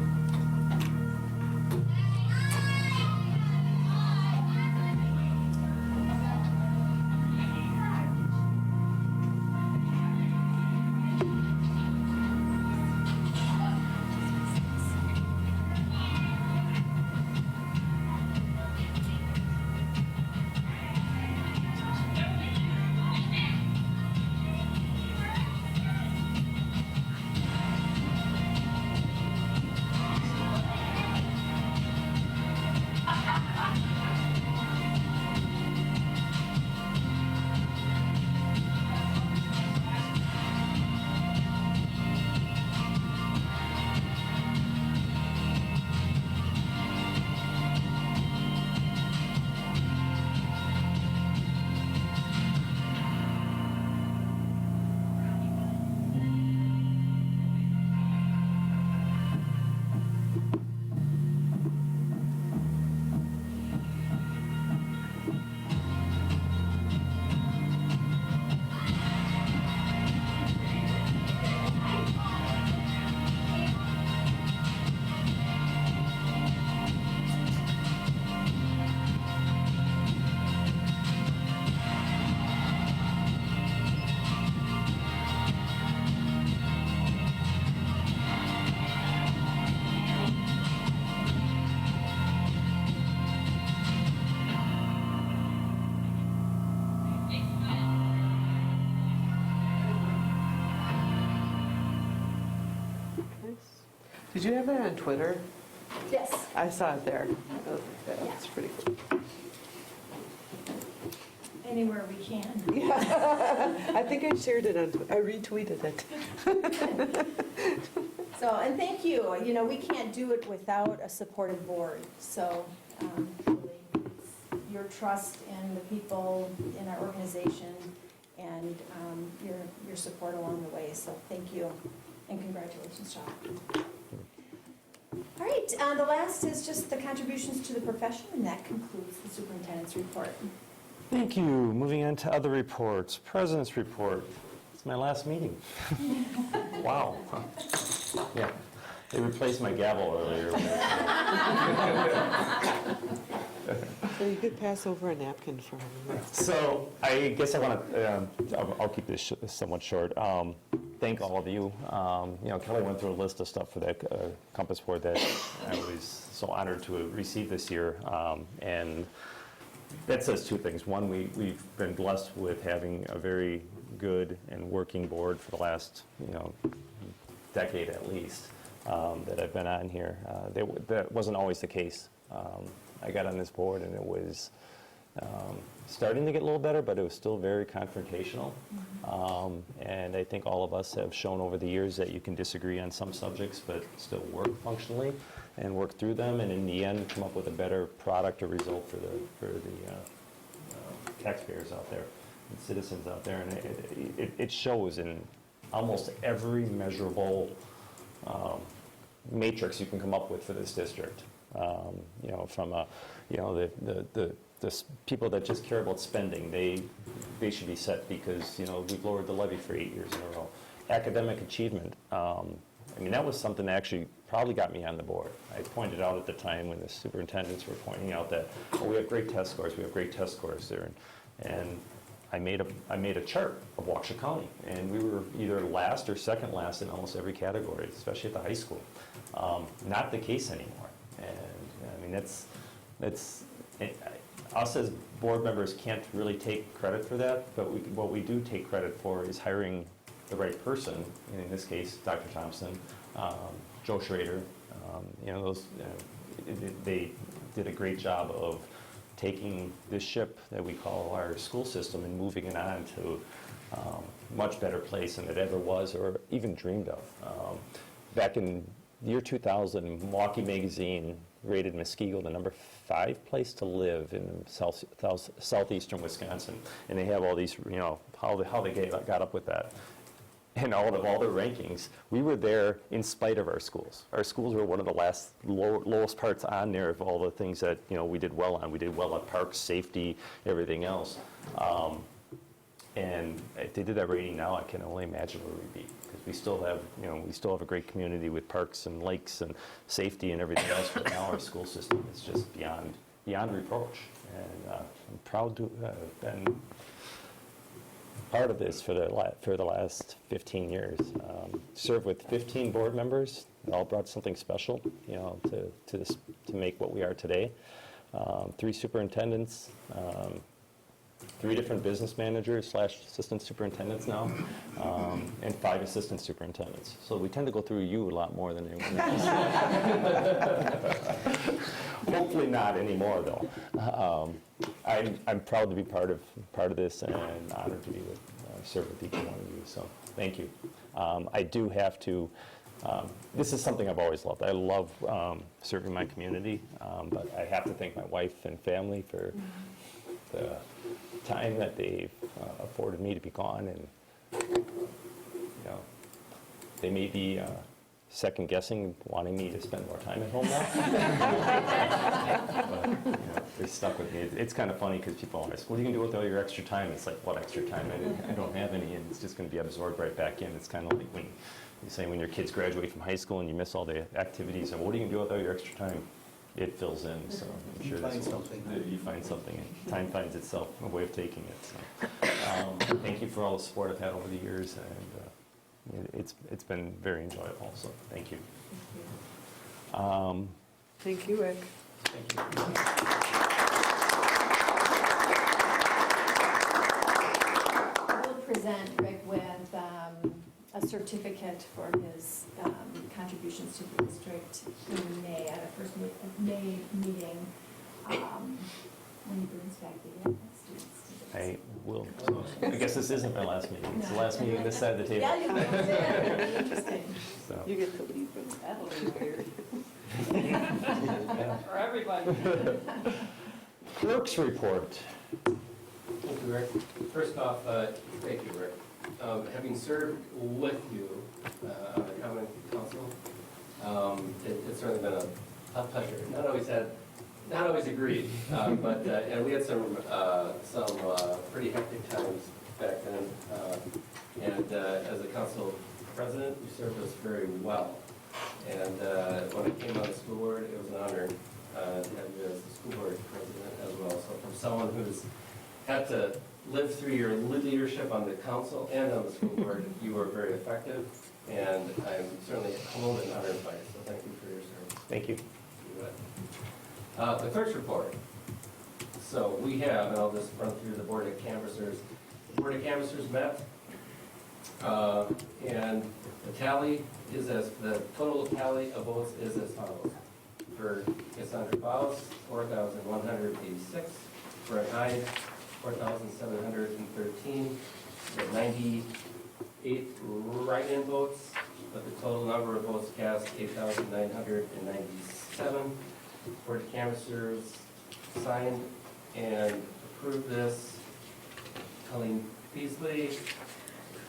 Did you have it on Twitter? Yes. I saw it there. That's pretty cool. Anywhere we can. Yeah. I think I shared it on, I retweeted it. So, and thank you. You know, we can't do it without a supportive board. So, really, it's your trust in the people in our organization and your support along the way. So, thank you and congratulations, John. All right, the last is just the contributions to the profession, and that concludes the superintendent's report. Thank you. Moving on to other reports. President's report. It's my last meeting. Wow. Yeah, they replaced my gavel earlier. So you could pass over a napkin for him. So I guess I want to, I'll keep this somewhat short. Thank all of you. You know, Kelly went through a list of stuff for that Compass Board that I was so honored to receive this year. And that says two things. One, we've been blessed with having a very good and working board for the last, decade at least, that I've been on here. That wasn't always the case. I got on this board and it was starting to get a little better, but it was still very confrontational. And I think all of us have shown over the years that you can disagree on some subjects, but still work functionally and work through them, and in the end come up with a better product or result for the taxpayers out there and citizens out there. And it shows in almost every measurable matrix you can come up with for this district. From the people that just care about spending, they should be set because we've lowered the levy for 8 years in a row. Academic achievement, I mean, that was something that actually probably got me on the board. I pointed out at the time when the superintendents were pointing out that, oh, we have great test scores, we have great test scores there. And I made a chart of Waukesha County, and we were either last or second last in almost every category, especially at the high school. Not the case anymore. And I mean, that's us as board members can't really take credit for that, but what we do take credit for is hiring the right person, and in this case, Dr. Thompson, Joe Schrader. They did a great job of taking this ship that we call our school system and moving it on to a much better place than it ever was or even dreamed of. Back in the year 2000, Milwaukee Magazine rated Muskego the number 5 place to live in southeastern Wisconsin, and they have all these, how they got up with that. And all the rankings, we were there in spite of our schools. Our schools were one of the lowest parts on there of all the things that we did well on. We did well at parks, safety, everything else. And if they did that rating now, I can only imagine where we'd be, because we still have a great community with parks and lakes and safety and everything else. But now our school system is just beyond reproach. And I'm proud to have been part of this for the last 15 years. Served with 15 board members. They all brought something special, to make what we are today. 3 superintendents, 3 different business managers / assistant superintendents now, and 5 assistant superintendents. So we tend to go through you a lot more than anyone else. Hopefully not anymore, though. I'm proud to be part of this, and honored to be serve with each one of you. So thank you. I do have to. This is something I've always loved. I love serving my community, but I have to thank my wife and family for the time that they've afforded me to be gone, and they may be second guessing, wanting me to spend more time at home now. But they're stuck with me. It's kind of funny because people ask, what are you going to do with all your extra time? It's like, what extra time? I don't have any, and it's just going to be absorbed right back in. It's kind of like when you say when your kids graduate from high school and you miss all the activities, and what are you going to do with all your extra time? It fills in, so I'm sure you find something, and time finds itself a way of taking it. So, thank you for all the support I've had over the years, and it's been very enjoyable. So thank you. Thank you, Rick. Thank you. We'll present Rick with a certificate for his contributions to the district in May at a first May meeting when he brings back the students. I will. I guess this isn't my last meeting. It's the last meeting on this side of the table. Yeah, you know, interesting. So. You get to leave, but that'll be weird. For everybody. Clerk's report. Thank you, Rick. First off, thank you, Rick. Having served with you on the Common Council, it's certainly been a pleasure. Not always agreed, but and we had some pretty hectic times back then. And as a council president, you served us very well. And when I came on the school board, it was an honor to have you as the school board president as well. So from someone who's had to live through your leadership on the council and on the school board, you were very effective, and I'm certainly humbled and honored by it. So thank you for your service. Thank you. The clerk's report. So we have, and I'll just run through the board of canvassers. The board of canvassers met, and the total tally of votes is as follows. For Cassandra Faust, 4,186. For an Hyde, 4,713. We have 98 write-in votes, but the total number of votes cast, 8,997. Board of canvassers signed and approved this. Colleen Peasley,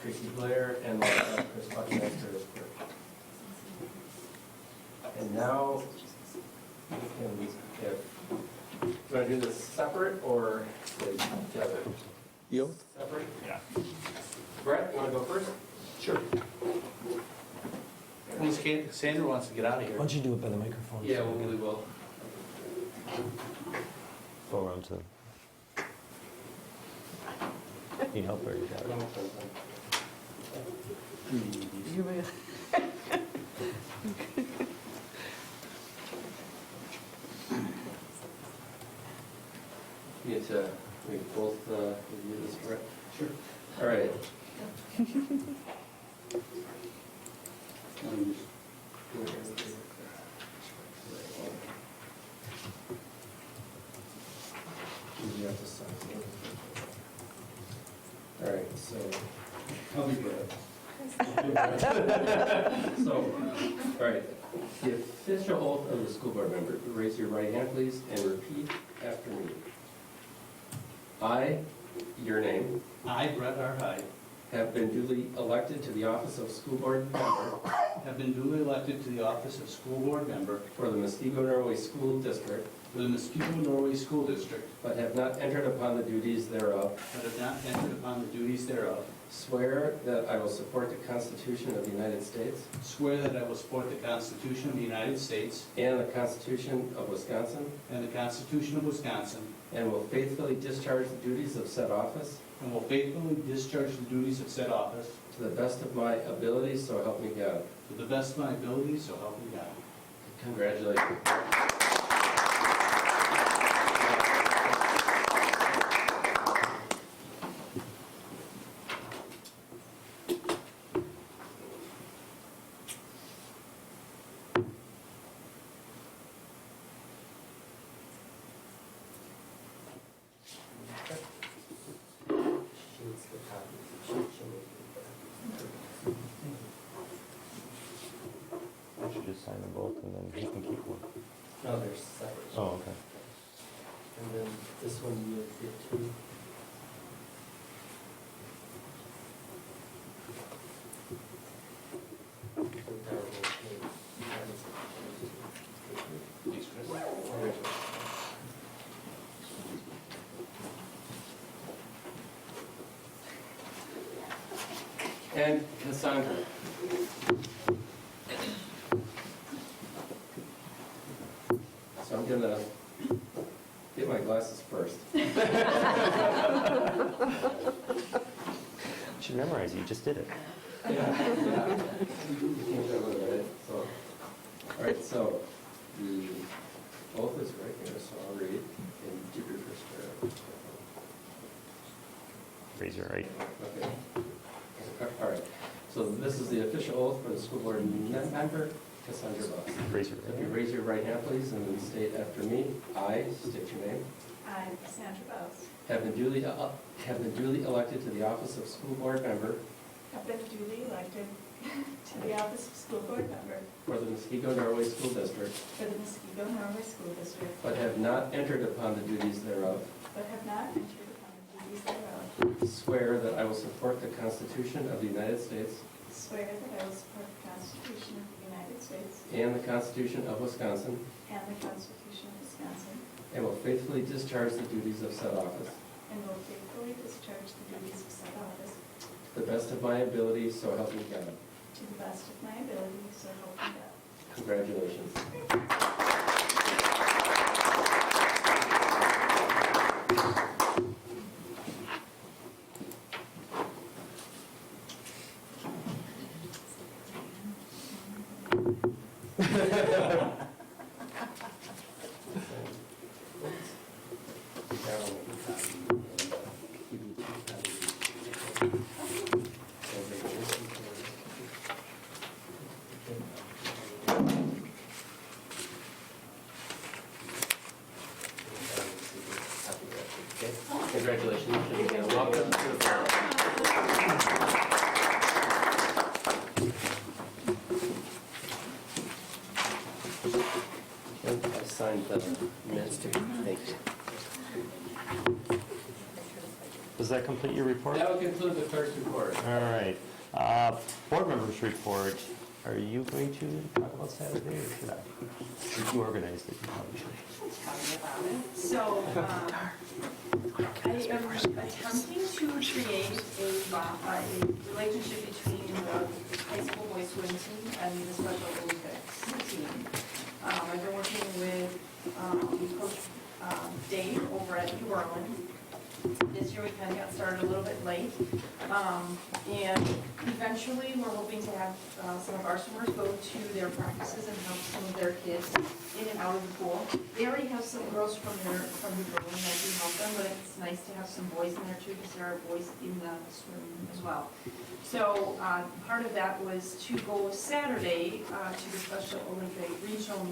Tracy Blair, and myself, Chris Buckminster as clerk. And now, do you want to do this separate or together? You? Separate? Yeah. Brett, you want to go first? Sure. Who's Sandra wants to get out of here. Why don't you do it by the microphone? Yeah, we will. Go around to. Need help or you got it? You may- We both review this, right? Sure. All right. You have to sign. All right, so I'll be Brett. So, all right, the official oath of the school board member. Raise your right hand, please, and repeat after me. I, your name, I, Brett R. Hyde, have been duly elected to the office of school board member have been duly elected to the office of school board member for the Muskego Norway School District, for the Muskego Norway School District, but have not entered upon the duties thereof. but have not entered upon the duties thereof. Swear that I will support the Constitution of the United States Swear that I will support the Constitution of the United States and the Constitution of Wisconsin, and the Constitution of Wisconsin, and will faithfully discharge the duties of said office and will faithfully discharge the duties of said office to the best of my ability, so help me God. to the best of my ability, so help me God. Congratulations. I should just sign them both and then he can keep one. No, they're separate. Oh, okay. And then this one you get two. Thanks, Chris. And Cassandra. So I'm gonna get my glasses first. Should memorize it, you just did it. Yeah. So, all right, so the oath is right here, so I'll read and do your first prayer. Raise your right. Okay. All right, so this is the official oath for the school board member, Cassandra Boss. Raise your If you raise your right hand, please, and then state after me. I, state your name, I, Cassandra Bowes, have been duly elected to the office of school board member have been duly elected to the office of school board member for the Muskego Norway School District, for the Muskego Norway School District, but have not entered upon the duties thereof. but have not entered upon the duties thereof. Swear that I will support the Constitution of the United States Swear that I will support the Constitution of the United States and the Constitution of Wisconsin, and the Constitution of Wisconsin, and will faithfully discharge the duties of said office and will faithfully discharge the duties of said office to the best of my ability, so help me God. to the best of my ability, so help me God. Congratulations. Congratulations. And welcome to the board. I signed the minutes too. Thank you. Does that complete your report? That will conclude the clerk's report. All right. Board members report. Are you going to talk about Saturday or should I? If you organized it, you probably should. So, I am attempting to create a relationship between the high school boys swim team and the Special Olympics team. I've been working with Coach Dave over at New Orleans. This year we kind of got started a little bit late. And eventually we're hoping to have some of our swimmers go to their practices and help some of their kids in and out of the pool. They already have some girls from New Orleans that do help them, but it's nice to have some boys in there too, because there are boys in the swim as well. So part of that was to go Saturday to the Special Olympic regional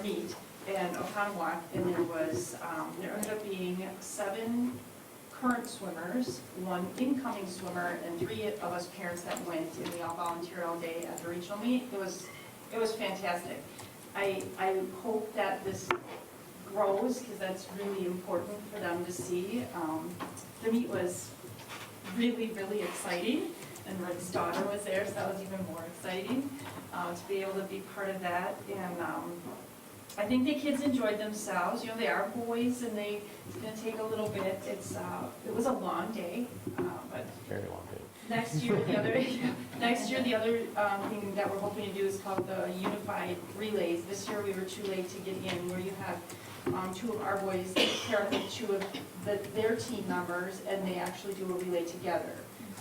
meet in Oconomowoc, and there ended up being 7 current swimmers, 1 incoming swimmer, and 3 of us parents that went, and we all volunteered all day at the regional meet. It was fantastic. I hope that this grows, because that's really important for them to see. The meet was really, really exciting, and Rick's daughter was there, so that was even more exciting to be able to be part of that. And I think the kids enjoyed themselves. You know, they are boys, and it's going to take a little bit. It was a long day, but Very long day. next year the other thing that we're hoping to do is called the Unified Relays. This year we were too late to get in, where you have 2 of our boys pair up with 2 of their team members, and they actually do a relay together.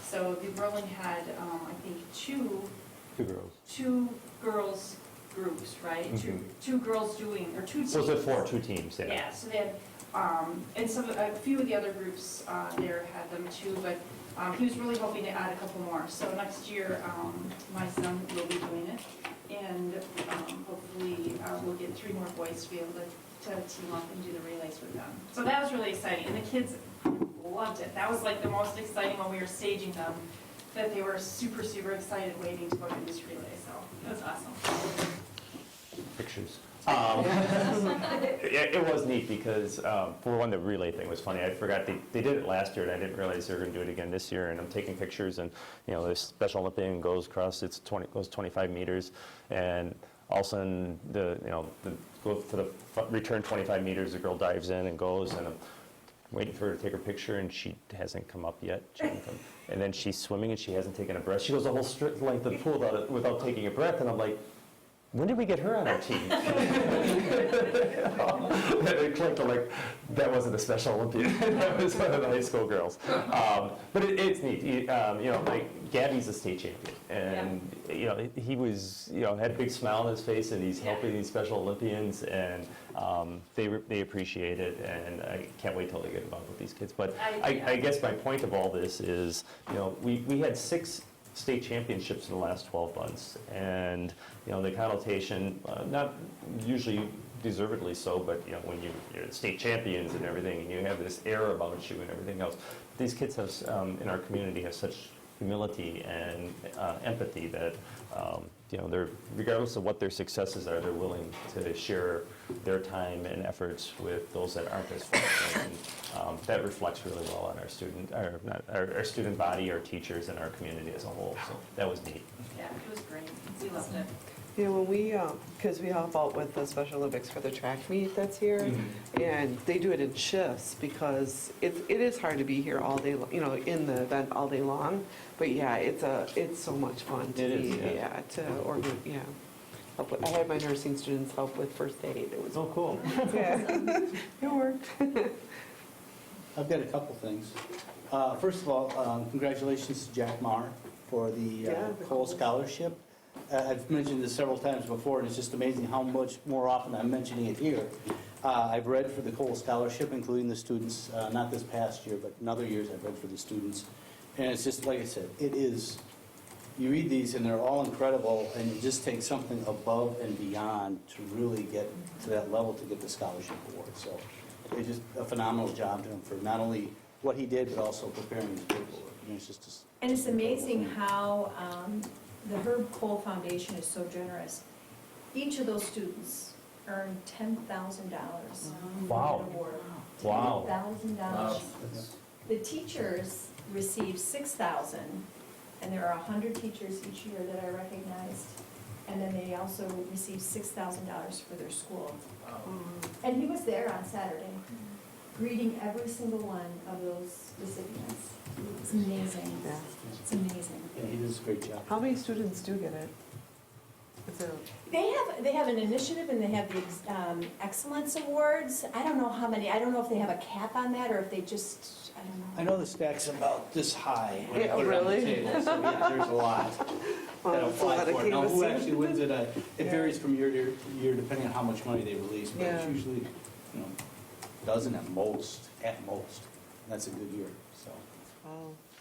So the Berlin had, I think, 2 girls. 2 girls groups, right? Mm-hmm. Two girls doing, or 2 teams. So was it 2 teams? Yeah. Yeah, so they had, and a few of the other groups there had them too, but he was really hoping to add a couple more. So next year, my son will be doing it, and hopefully we'll get 3 more boys to be able to team up and do the relays with them. So that was really exciting, and the kids loved it. That was like the most exciting when we were staging them, that they were super, super excited waiting to go do this relay, so it was awesome. Pictures. It was neat because, for one, the relay thing was funny. I forgot they did it last year, and I didn't realize they were going to do it again this year. And I'm taking pictures, and this Special Olympian goes across. Goes 25 meters, and all of a sudden go for the return 25 meters. The girl dives in and goes, and I'm waiting for her to take her picture, and she hasn't come up yet. And then she's swimming, and she hasn't taken a breath. She goes the whole length of the pool without taking a breath, and I'm like, when did we get her on our team? It clicked, like, that wasn't a Special Olympian. That was one of the high school girls. But it's neat. Like, Gabby's a state champion. And, he was, had a big smile on his face, and he's helping these Special Olympians, and they appreciate it, and I can't wait till they get involved with these kids. But I guess my point of all this is, we had 6 state championships in the last 12 months, and the connotation, not usually deservedly so, but when you're state champions and everything, and you have this air about you and everything else, these kids have in our community have such humility and empathy that they're, regardless of what their successes are, they're willing to share their time and efforts with those that aren't as fortunate. And that reflects really well on our student body, our teachers, and our community as a whole. So that was neat. Yeah, it was great. We loved it. When we, because we help out with the Special Olympics for the track meet that's here, and they do it in shifts because it is hard to be here all day, in the event all day long. But yeah, it's so much fun to help with. I had my nursing students help with first aid. It was cool. Yeah, it worked. I've got a couple things. First of all, congratulations to Jack Marr for the Cole Scholarship. I've mentioned this several times before, and it's just amazing how much more often I'm mentioning it here. I've read for the Cole Scholarship, including the students, not this past year, but in other years I've read for the students. And it's just, like I said, you read these and they're all incredible, and it just takes something above and beyond to really get to that level to get the scholarship award. So they just a phenomenal job to him for not only what he did, but also preparing his paperwork. And it's amazing how the Herb Cole Foundation is so generous. Each of those students earned $10,000 Wow. in an award. Wow. $10,000. The teachers received $6,000, and there are 100 teachers each year that are recognized. And then they also received $6,000 for their school. And he was there on Saturday, greeting every single one of those recipients. It's amazing. It's amazing. Yeah, he a great job. How many students do get it? Is it They have an initiative and they have the excellence awards. I don't know how many, I don't know if they have a cap on that or if they just, I don't know. I know the stack's about this high when I Yeah, put it on the really? table, so yeah, there's a lot that Well, apply that's a lot of for it. Now, who canvassing. actually wins it, it Yeah. varies from year to year depending on how much money they release, but it's Yeah. usually, dozen at most. That's a good year, so. Wow.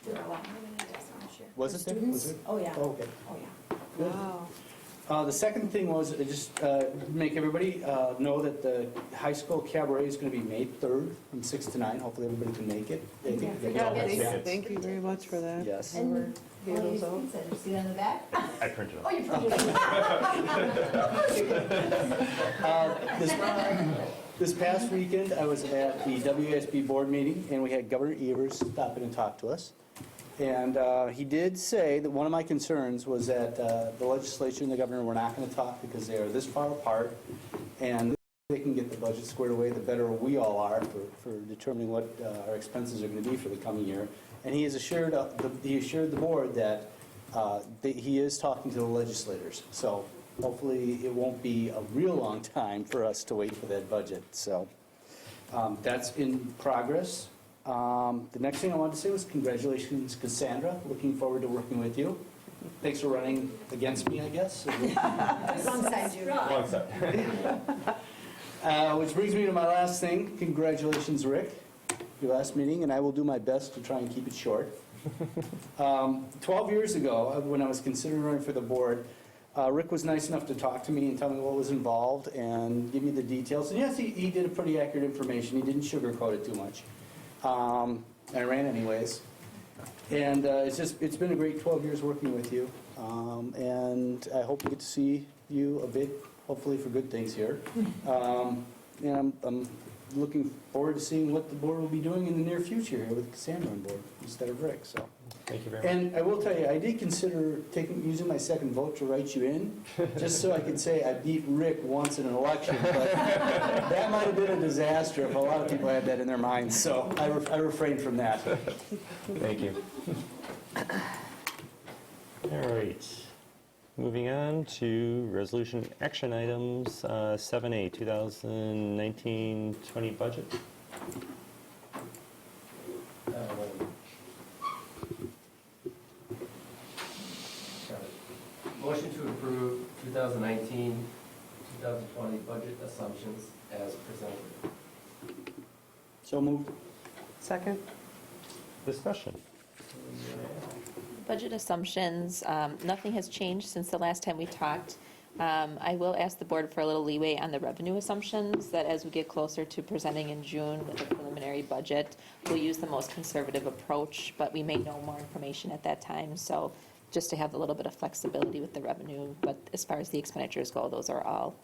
There are a lot more than it does, I'm sure. Was it there? Was Students? it? Oh, yeah. Oh, okay. Oh, yeah. Good. Wow. The second thing was just make everybody know that the high school cabaret is going to be May 3rd from 6 to 9. Hopefully everybody can make it. They can- they can all have tickets. Thank you very much for that. Yes. And we're What do you those out. think? See that on the back? I printed Oh, it. you printed it. This past weekend, I was at the WASB board meeting, and we had Governor Evers stop in and talk to us. And he did say that one of my concerns was that the legislature and the governor were not going to talk because they are this far apart, and they can get the budget squared away, the better we all are for determining what our expenses are going to be for the coming year. And he has assured the board that he is talking to the legislators. So hopefully it won't be a real long time for us to wait for that budget. So that's in progress. The next thing I wanted to say was congratulations, Cassandra. Looking forward to working with you. Thanks for running against me, I guess. Alongside you. Which brings me to my last thing. Congratulations, Rick, your last meeting, and I will do my best to try and keep it short. 12 years ago, when I was considering running for the board, Rick was nice enough to talk to me and tell me what was involved and give me the details. And yes, he did a pretty accurate information. He didn't sugarcoat it too much. I ran anyways. And it's been a great 12 years working with you. And I hope we get to see you a bit, hopefully for good things here. And I'm looking forward to seeing what the board will be doing in the near future here with Cassandra on board instead of Rick. So. Thank you very much. And I will tell you, I did consider using my second vote to write you in, just so I could say I beat Rick once in an election. But that might have been a disaster if a lot of people had that in their minds. So I refrained from that. Thank you. All right. Moving on to resolution action items, 7A, 2019-20 budget. Motion to approve 2019-2020 budget assumptions as presented. So moved. Second? Discussion. Budget assumptions, nothing has changed since the last time we talked. I will ask the board for a little leeway on the revenue assumptions, that as we get closer to presenting in June with the preliminary budget, we'll use the most conservative approach, but we may know more information at that time. So just to have a little bit of flexibility with the revenue, but as far as the expenditures go, those are all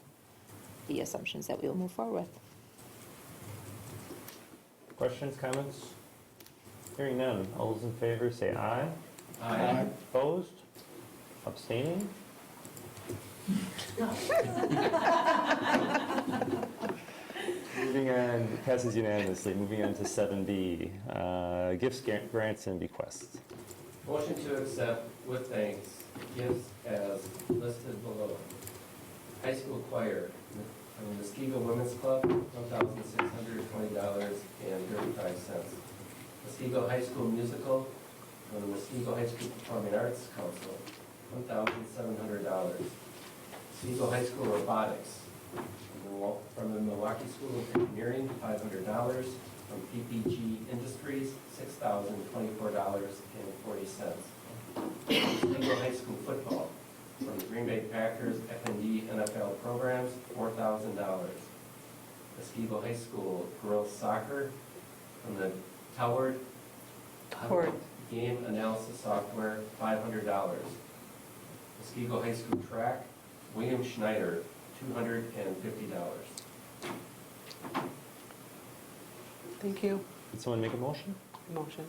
the assumptions that we will move forward with. Questions, comments? Hearing none. All those in favor say aye. Aye. Opposed? Abstaining? Moving on, passes unanimously. Moving on to 7B, gifts, grants, and bequests. Motion to accept with thanks gifts as listed below. High school choir from the Muskego Women's Club, $1,620.35. Muskego High School Musical from the Muskego High School Performing Arts Council, $1,700. Muskego High School Robotics from the Milwaukee School of Engineering, $500. From PPG Industries, $6,024.40. Muskego High School Football from the Green Bay Packers FND NFL programs, $4,000. Muskego High School Girls Soccer from the Towered Game Analysis Software, $500. Muskego High School Track, William Schneider, $250. Thank you. Did someone make a motion? Motion.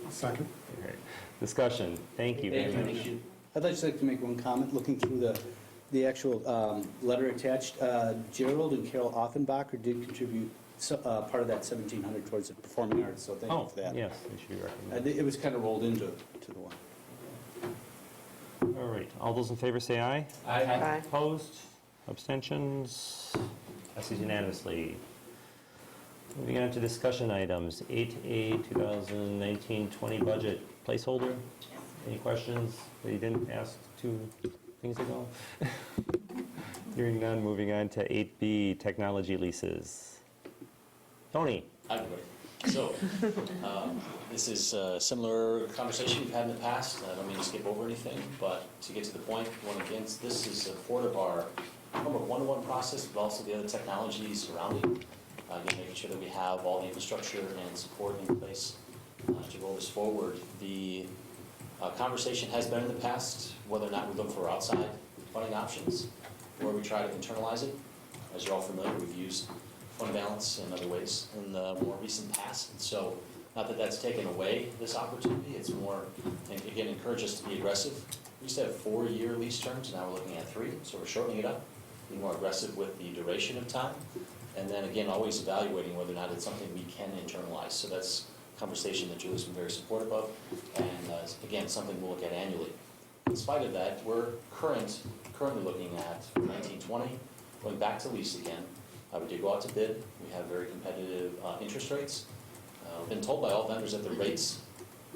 Second. All right. Discussion. Thank you very much. I'd just like to make one comment, looking through the actual letter attached. Gerald and Carol Offenbacher did contribute part of that $1,700 towards the performing arts, so thank you for that. Yes, they should be recommended. It was kind of rolled into the one. right, all those in favor say aye. Aye. Opposed? Abstentions? Passes unanimously. Moving on to discussion items, 8A 2019-20 budget placeholder. Any questions that you didn't ask 2 things ago? Hearing none, moving on to 8B technology leases. Tony? Hi, everybody. So, this is a similar conversation we've had in the past. I don't mean to skip over anything, but to get to the point, this is a part of our one-to-one process, but also the other technologies surrounding. Again, making sure that we have all the infrastructure and support in place to roll this forward. The conversation has been in the past whether or not we look for outside funding options or we try to internalize it. As you're all familiar, we've used fund balance in other ways in the more recent past. And so, not that that's taken away this opportunity, it's more, and again, encourage us to be aggressive. We used to have 4-year lease terms, now we're looking at 3, so we're shortening it up, being more aggressive with the duration of time. And then again, always evaluating whether or not it's something we can internalize. So that's a conversation that Julie's been very supportive of, and again, something we'll look at annually. In spite of that, we're currently looking at 1920, going back to lease again. We did go out to bid. We have very competitive interest rates. We've been told by all vendors that the rates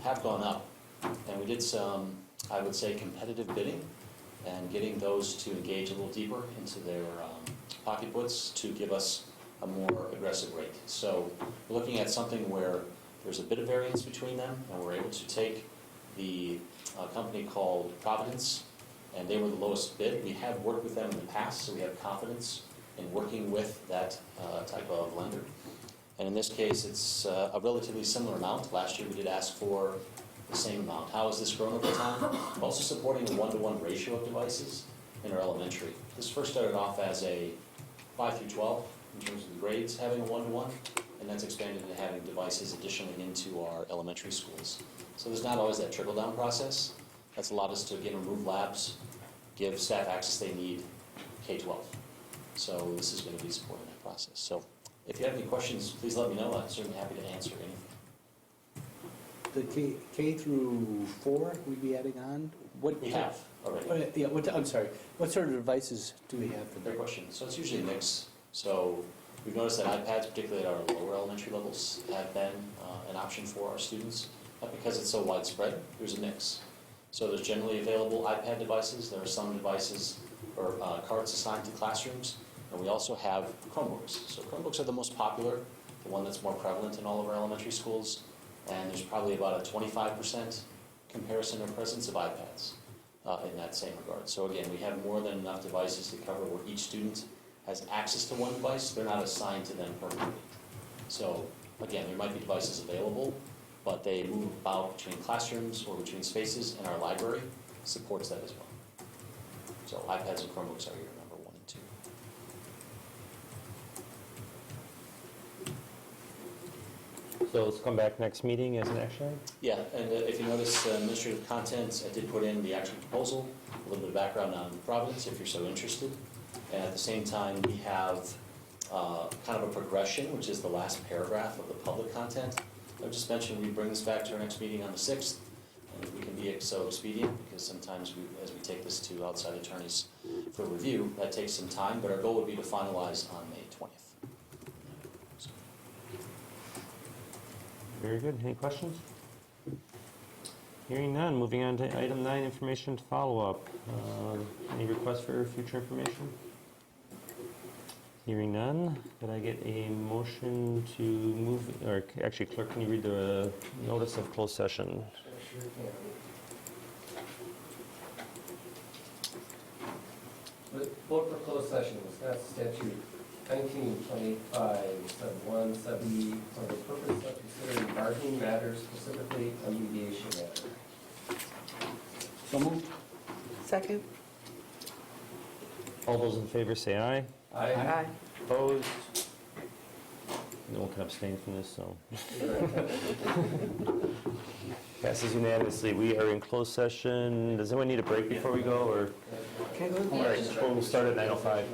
have gone up, and we did some, I would say, competitive bidding and getting those to engage a little deeper into their pocketbooks to give us a more aggressive rate. So we're looking at something where there's a bit of variance between them, and we're able to take the company called Providence, and they were the lowest bid. We have worked with them in the past, so we have confidence in working with that type of lender. And in this case, it's a relatively similar amount. Last year we did ask for the same amount. How has this grown over time? We're also supporting a 1-to-1 ratio of devices in our elementary. This first started off as a 5 through 12 in terms of the grades having a 1-to-1, and that's expanded into having devices additionally into our elementary schools. So there's not always that trickle-down process. That's allowed us to, again, remove labs, give staff access they need K-12. So this is going to be supporting that process. So if you have any questions, please let me know. I'm certainly happy to answer anything. The K through 4 we'd be adding on? We have already. Yeah, I'm sorry. What sort of devices do we have for that? Great question. So it's usually a mix. So we've noticed that iPads, particularly at our lower elementary levels, have been an option for our students. Not because it's so widespread, there's a mix. So there's generally available iPad devices. There are some devices or cards assigned to classrooms. And we also have Chromebooks. So Chromebooks are the most popular, the one that's more prevalent in all of our elementary schools. And there's probably about a 25% comparison or presence of iPads in that same regard. So again, we have more than enough devices to cover where each student has access to one device. They're not assigned to them permanently. So again, there might be devices available, but they move about between classrooms or between spaces, and our library supports that as well. So iPads and Chromebooks are your number 1 and 2. So let's come back next meeting as an action item? Yeah, and if you notice administrative content, I did put in the actual proposal, a little bit of background on Providence if you're so interested. And at the same time, we have kind of a progression, which is the last paragraph of the public content. I just mentioned we bring this back to our next meeting on the 6th, and if we can be so expedient, because sometimes as we take this to outside attorneys for review, that takes some time, but our goal would be to finalize on May 20th. So. Very good. Any questions? Hearing none, moving on to item 9, information to follow up. Any requests for future information? Hearing none, could I get a motion to move, or actually, clerk, can you read the notice of closed session? Sure can. Vote for closed session, Wisconsin statute 1925, sub 1, sub E, for the purpose of considering bargaining matters, specifically a mediation matter. So moved. Second? All those in favor say aye. Aye. Aye. Opposed? No one can abstain from this, so. Passes unanimously. We are in closed session. Does anyone need a break before we go, or? Okay, All right, we'll start at 9:05.